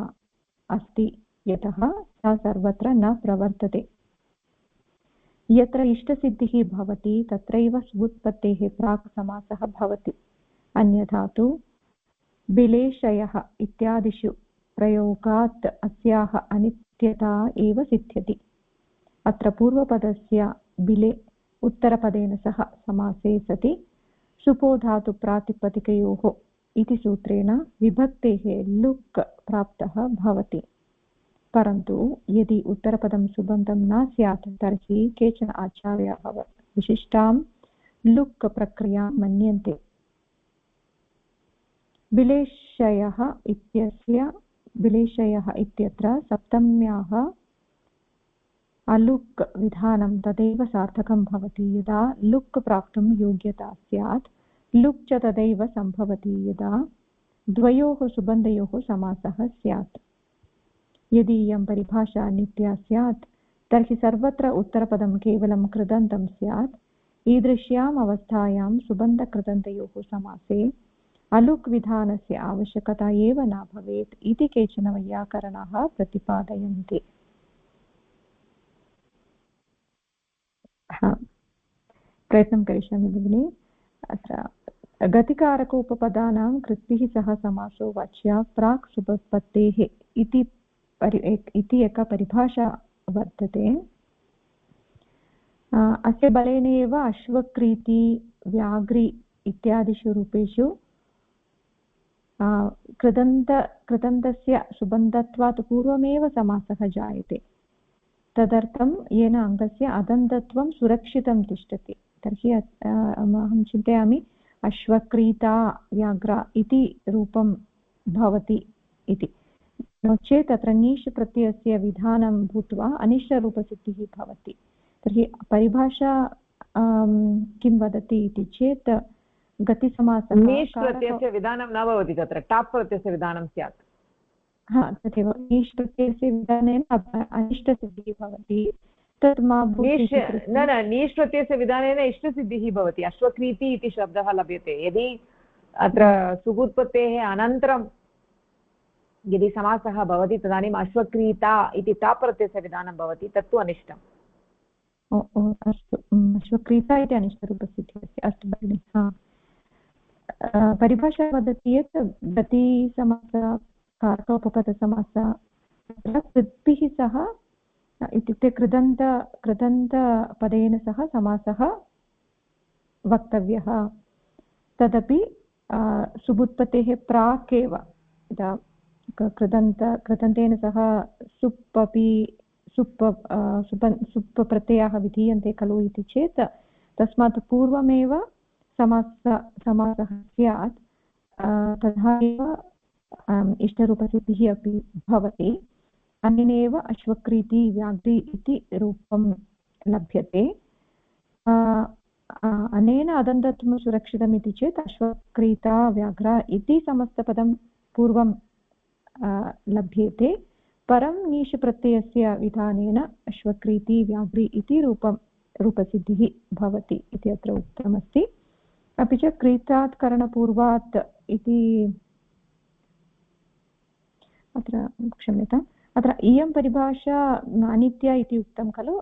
अस्ति यतः सा सर्वत्र न प्रवर्तते यत्र इष्टसिद्धिः भवति तत्रैव उत्पत्तेः प्राक् समासः भवति अन्यथा तु बिलेशयः इत्यादिषु प्रयोगात् अस्याः अनित्यता एव सिद्ध्यति। अत्र पूर्वपदस्य बिले उत्तरपदेन सह समासे सति सुपो धातु प्रातिपदिकयोः इति सूत्रेण विभक्तेः लुक् प्राप्तः भवति। परन्तु यदि उत्तरपदं सुबन्तं न स्यात् तर्हि केचन आचार्याः विशिष्टां लुक् प्रक्रियां मन्यन्ते। बिलेशयः इत्यत्र सप्तम्याः अलुक् विधानं तदैव सार्थकं भवति यदा लुक् प्राप्तुं योग्यता स्यात्। लुक् च तदैव सम्भवति यदा द्वयोः सुबन्धयोः समासः स्यात्। यदि इयं परिभाषा नित्या स्यात् तर्हि सर्वत्र उत्तरपदं केवलं कृदन्तं स्यात्। ईदृश्याम् अवस्थायां सुबन्धकृदन्तयोः समासे अलुक् विधानस्य आवश्यकता एव न भवेत् इति केचन वैयाकरणाः प्रतिपादयन्ति। प्रयत्नं करिष्यामि भगिनि। अत्र गतिकारक उपपदानां कृत्भिः सह समासो वाच्या प्राक् सुबत्पत्तेः इति एका परिभाषा वर्तते। अस्य बलेनैव अश्वक्रीति व्याघ्रि इत्यादिषु रूपेषु कृदन्तस्य सुबन्धत्वात् पूर्वमेव समासः जायते। तदर्थं येन अङ्गस्य अदन्तत्वं सुरक्षितं तिष्ठति। तर्हि अहं चिन्तयामि अश्वक्रीता व्याघ्र इति रूपं भवति इति। नो चेत् तत्र नीश् प्रत्ययस्य विधानं भूत्वा अनिष्टरूपसिद्धिः भवति। तर्हि परिभाषा किं वदति इति चेत् गतिसमासः नीश् प्रत्ययस्य विधानं न भवति, तत्र टाप् प्रत्ययस्य विधानं स्यात्। तथैव नीश् प्रत्ययस्य विधानेन अनिष्टसिद्धिः भवति। तत् नीश् प्रत्ययस्य विधानेन इष्टसिद्धिः भवति। अश्वक्रीति इति शब्दः लभ्यते। यदि अत्र सुबुत्पत्तेः अनन्तरं यदि समासः भवति तदानीम् अश्वक्रीता इति टाप् प्रत्ययस्य विधानं भवति, तत्तु अनिष्टम्। अस्तु, अश्वक्रीता इति अनिष्टरूपसिद्धिः अस्ति। अस्तु भगिनि। परिभाषा वदति यत् गतिसमासः कारकोपपदसमासः तत्र कृद्भिः सह इत्युक्ते कृदन्तपदेन सह समासः वक्तव्यः। तदपि सुबुत्पत्तेः प्राक् एव। यदा कृदन्तेन सह सुप् प्रत्ययाः विधीयन्ते खलु इति चेत् तस्मात् पूर्वमेव समासः स्यात्। तथा एव इष्टरूपसिद्धिः अपि भवति। अनेनैव अश्वक्रीति व्याघ्रि इति रूपं लभ्यते। अनेन अदन्तत्वं सुरक्षितम् इति चेत् अश्वक्रीता व्याघ्र इति समस्तपदं पूर्वं लभ्यते। परं नीश् प्रत्ययस्य विधानेन अश्वक्रीति व्याघ्रि इति रूपसिद्धिः भवति इति अत्र उक्तमस्ति। अपि च क्रीतात् करणपूर्वात् इति अत्र क्षम्यताम्। अत्र इयं परिभाषा अनित्या इति उक्तं खलु।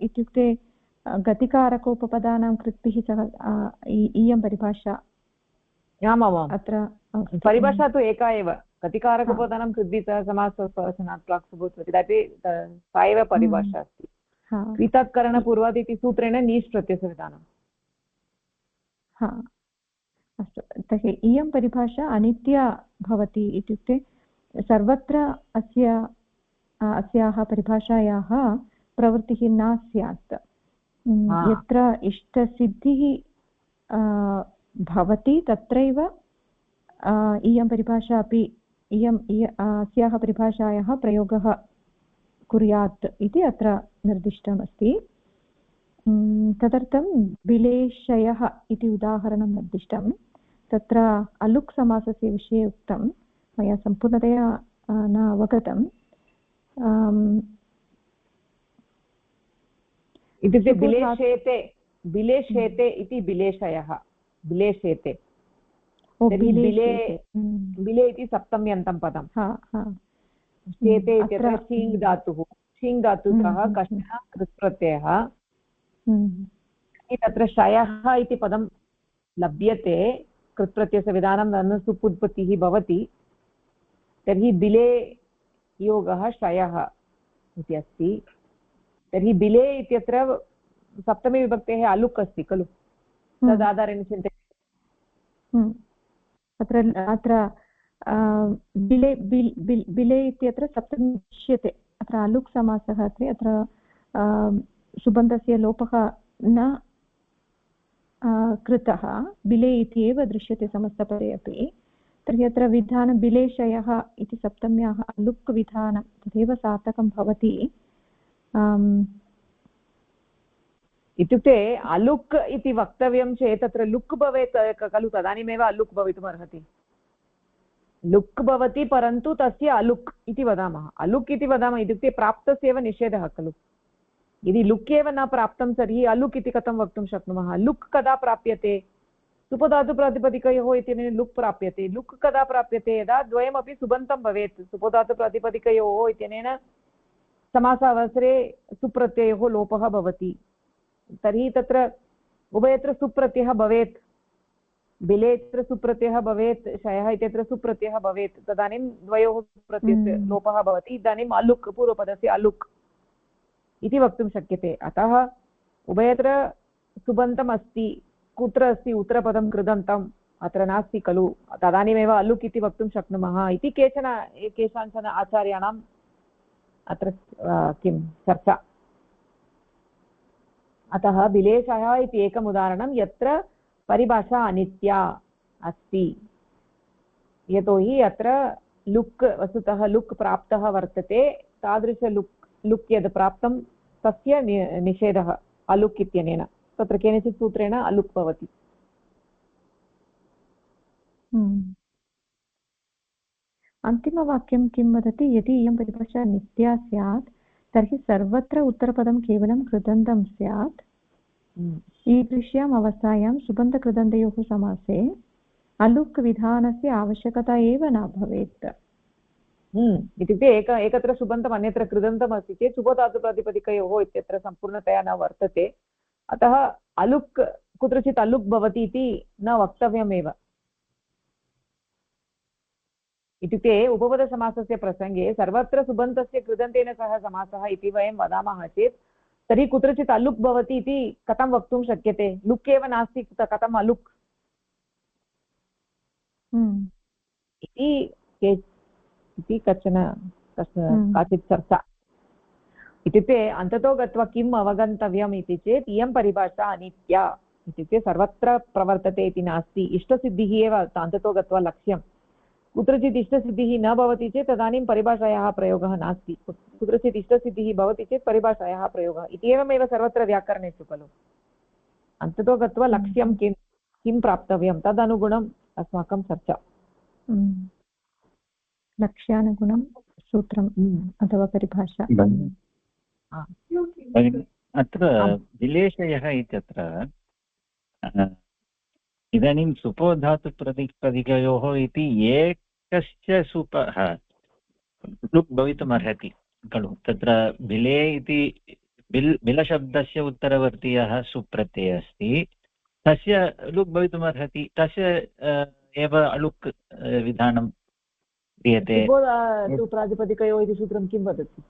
इत्युक्ते गतिकारकोपपदानां कृत्भिः सह इयं परिभाषा। आमामाम्, अत्र परिभाषा तु एका एव। गतिकारकोपपदानां कृद्भिः सह समासः प्राक् सुबुत्पत्ति, सा एव परिभाषा अस्ति। क्रीतात् करणपूर्वात् इति सूत्रेण नीश् प्रत्ययस्य विधानम्। अस्तु, तर्हि इयं परिभाषा अनित्या भवति। इत्युक्ते सर्वत्र अस्याः परिभाषायाः प्रवृत्तिः न स्यात्। यत्र इष्टसिद्धिः भवति तत्रैव इयं परिभाषा अपि अस्याः परिभाषायाः प्रयोगः कुर्यात् इति अत्र निर्दिष्टमस्ति। तदर्थं बिलेशयः इति उदाहरणं निर्दिष्टं। तत्र अलुक् समासस्य विषये उक्तं, मया सम्पूर्णतया न अवगतम्। इत्युक्ते बिलेशेते इति बिलेशयः। बिलेशेते बिले इति सप्तम्यन्तं पदं। शेते इत्यत्र शीङ् धातुः। शीङ् धातुतः कश्चन कृत्प्रत्ययः। तत्र शयः इति पदं लभ्यते। कृत्प्रत्ययस्य विधानं सुप् उत्पत्तिः भवति। तर्हि बिले योगः शयः इति अस्ति। तर्हि बिले इत्यत्र सप्तमी विभक्तेः अलुक् अस्ति खलु, तदाधारेण चिन्तयतु। अत्र बिले बिले इत्यत्र सप्तमी दृश्यते, अत्र अलुक् समासः अस्ति। अत्र सुबन्धस्य लोपः न कृतः, बिले इति एव दृश्यते समस्तपदे अपि। तर्हि अत्र विधानं बिलेशयः इति सप्तम्याः अलुक् विधानं तदेव सार्थकं भवति। इत्युक्ते अलुक् इति वक्तव्यं चेत् तत्र लुक् भवेत् खलु, तदानीमेव अलुक् भवितुम् अर्हति। लुक् भवति परन्तु तस्य अलुक् इति वदामः। अलुक् इति वदामः इत्युक्ते प्राप्तस्य एव निषेधः खलु। यदि लुक् एव न प्राप्तं तर्हि अलुक् इति कथं वक्तुं शक्नुमः? लुक् कदा प्राप्यते? सुपधातुप्रातिपदिकयोः इत्यनेन लुक् प्राप्यते। लुक् कदा प्राप्यते? यदा द्वयमपि सुबन्तं भवेत्। सुपधातुप्रातिपदिकयोः इत्यनेन समासावसरे सुप्रत्ययोः लोपः भवति। तर्हि तत्र उभयत्र सुप्रत्ययः भवेत्। बिले इत्यत्र सुप्रत्ययः भवेत्, शयः इत्यत्र सुप्रत्ययः भवेत्, तदानीं द्वयोः सुप्रत्ययस्य लोपः भवति। इदानीम् अलुक्, पूर्वपदस्य अलुक् इति वक्तुं शक्यते। अतः उभयत्र सुबन्तम् अस्ति। कुत्र अस्ति? उत्तरपदं कृदन्तम् अत्र नास्ति खलु, तदानीमेव अलुक् इति वक्तुं शक्नुमः इति केषाञ्चन आचार्याणाम् अत्र किं चर्चा। अतः बिलेशः इति एकम् उदाहरणं यत्र परिभाषा अनित्या अस्ति। यतोहि अत्र लुक्, वस्तुतः लुक् प्राप्तः वर्तते, तादृशलुक् यद् प्राप्तं तस्य निषेधः अलुक् इत्यनेन, तत्र केनचित् सूत्रेण अलुक् भवति। अन्तिमवाक्यं किं वदति? यदि इयं परिभाषा नित्या स्यात् तर्हि सर्वत्र उत्तरपदं केवलं कृदन्तं स्यात्। ईदृश्याम् अवस्थायां सुबन्तकृदन्तयोः समासे अलुक् विधानस्य आवश्यकता एव न भवेत्। इत्युक्ते एकत्र सुबन्तम् अन्यत्र कृदन्तम् अस्ति चेत् सुबधातुप्रातिपदिकयोः इत्यत्र सम्पूर्णतया न वर्तते। अतः अलुक्, कुत्रचित् अलुक् भवति इति न वक्तव्यमेव। इत्युक्ते उपपदसमासस्य प्रसङ्गे सर्वत्र सुबन्तस्य कृदन्तेन सह समासः इति वयं वदामः चेत् तर्हि कुत्रचित् अलुक् भवति इति कथं वक्तुं शक्यते? लुक् एव नास्ति, कथम् अलुक् इति काचित् चर्चा। इत्युक्ते अन्ततो गत्वा किम् अवगन्तव्यम् इति चेत् इयं परिभाषा अनित्या, इत्युक्ते सर्वत्र प्रवर्तते इति नास्ति। इष्टसिद्धिः एव अन्ततो गत्वा लक्ष्यं। कुत्रचित् इष्टसिद्धिः न भवति चेत् तदानीं परिभाषायाः प्रयोगः नास्ति। कुत्रचित् इष्टसिद्धिः भवति चेत् परिभाषायाः प्रयोगः इति एवमेव सर्वत्र व्याकरणेषु खलु। अन्ततो गत्वा लक्ष्यं किं प्राप्तव्यं तदनुगुणम् अस्माकं चर्चा। लक्ष्यानुगुणं सूत्रम् अथवा परिभाषा। अत्र विलेशयः इत्यत्र इदानीं सुपोधातुप्रातिपदिकयोः इति एकस्य सुपः लुक् भवितुमर्हति खलु। तत्र बिले इति बिलशब्दस्य उत्तरवर्तीयः सुप्रत्ययः अस्ति, तस्य लुक् भवितुमर्हति, तस्य एव अलुक् विधानं क्रियते। प्रातिपदिकयोः इति सूत्रं किं वदति?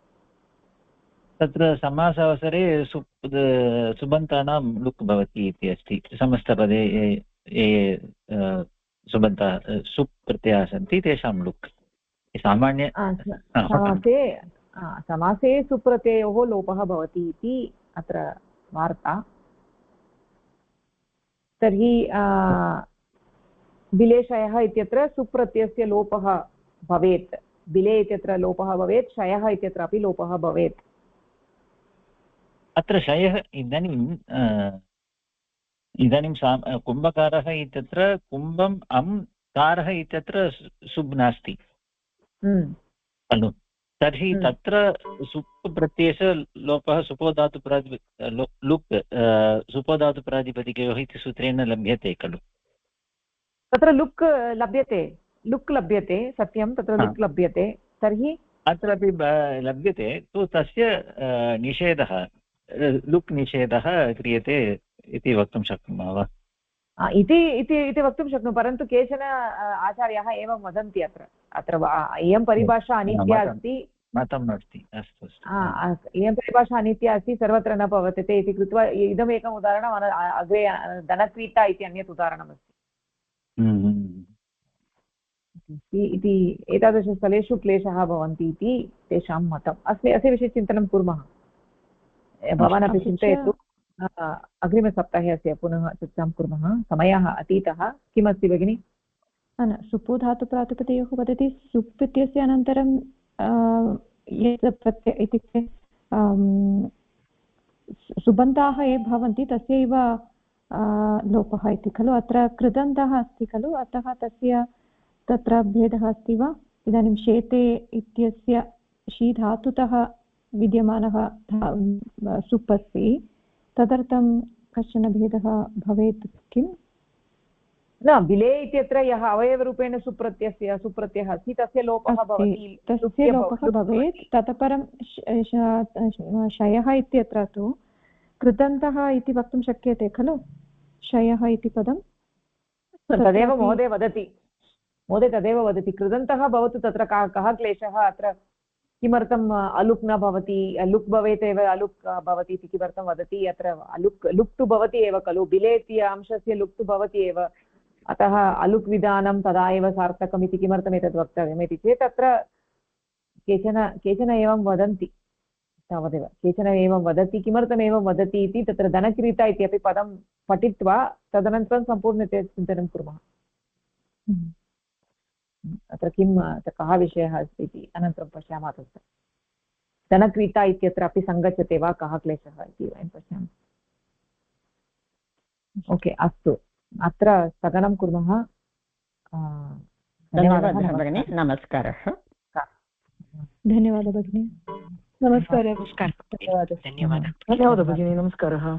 तत्र समासावसरे सुबन्तानां लुक् भवति इति अस्ति। समस्तपदे ये सुबन्तः सुप् प्रत्ययाः सन्ति तेषां लुक् सामान्य समासे सुप्रत्ययोः लोपः भवति इति अत्र वार्ता। तर्हि बिलेशयः इत्यत्र सुप्रत्ययस्य लोपः भवेत्। बिले इत्यत्र लोपः भवेत्, शयः इत्यत्रापि लोपः भवेत्। अत्र शयः इदानीं कुम्भकारः इत्यत्र कुम्भम् अं कारः इत्यत्र सुब् नास्ति खलु। तर्हि तत्र सुप् प्रत्ययस्य लोपः लुक् सुपोधातुप्रातिपदिकयोः इति सूत्रेण लभ्यते खलु। तत्र लुक् लभ्यते सत्यं, तत्र लुक् लभ्यते। तर्हि अत्रापि लभ्यते तु तस्य निषेधः, लुक् निषेधः क्रियते इति वक्तुं शक्नुमः वा? इति वक्तुं शक्नुमः परन्तु केचन आचार्याः एवं वदन्ति अत्र इयं परिभाषा अनित्या अस्ति मतम् अस्ति अस्तु इयं परिभाषा अनित्या अस्ति सर्वत्र न भवते इति कृत्वा इदमेकम् उदाहरणम् अग्रे धनक्रीता इति अन्यत् उदाहरणमस्ति इति एतादृशस्थलेषु क्लेशः भवन्ति इति तेषां मतम् अस्य विषये चिन्तनं कुर्मः भवान् अपि चिन्तयतु अग्रिमसप्ताहे अस्य पुनः चर्चां कुर्मः समयः अतीतः किमस्ति भगिनि सुपो धातुप्रातिपदयोः वदति सुप् इत्यस्य अनन्तरं यत् प्रत्यय इत्युक्ते सुबन्ताः ये भवन्ति तस्यैव लोपः इति खलु अत्र कृदन्तः अस्ति खलु अतः तस्य तत्र भेदः अस्ति वा इदानीं शेते इत्यस्य शी धातुतः विद्यमानः सुप् अस्ति तदर्थं कश्चन भेदः भवेत् किम् न बिले इत्यत्र यः अवयवरूपेण सुप्रत्ययः अस्ति तस्य लोपः भवति तस्य लोपः भवेत् ततः परं शयः इत्यत्र तु कृदन्तः इति वक्तुं शक्यते खलु शयः इति पदं तदेव महोदय वदति कृदन्तः भवतु तत्र कः क्लेशः अत्र किमर्थम् अलुक् न भवति लुक् भवेत् एव अलुक् भवति इति किमर्थं वदति अत्र लुक् तु भवति एव खलु बिले इति अंशस्य लुक् तु भवति एव अतः अलुक् विधानं तदा एव सार्थकम् इति किमर्थम् एतद् वक्तव्यम् इति चेत् अत्र केचन एवं वदन्ति तावदेव केचन एवं वदति किमर्थम् एवं वदति इति तत्र धनक्रीता इत्यपि पदं पठित्वा तदनन्तरं सम्पूर्णतया चिन्तनं कुर्मः अत्र कः विषयः अस्ति इति अनन्तरं पश्यामः तत्र धनक्रीता इत्यत्र अपि सङ्गच्छते वा कः क्लेशः इति वयं पश्यामः ओके अस्तु अत्र स्थगनं कुर्मः धन्यवादः भगिनी नमस्कारः धन्यवादः भगिनी नमस्कारः धन्यवादः धन्यवादः भगिनी नमस्कारः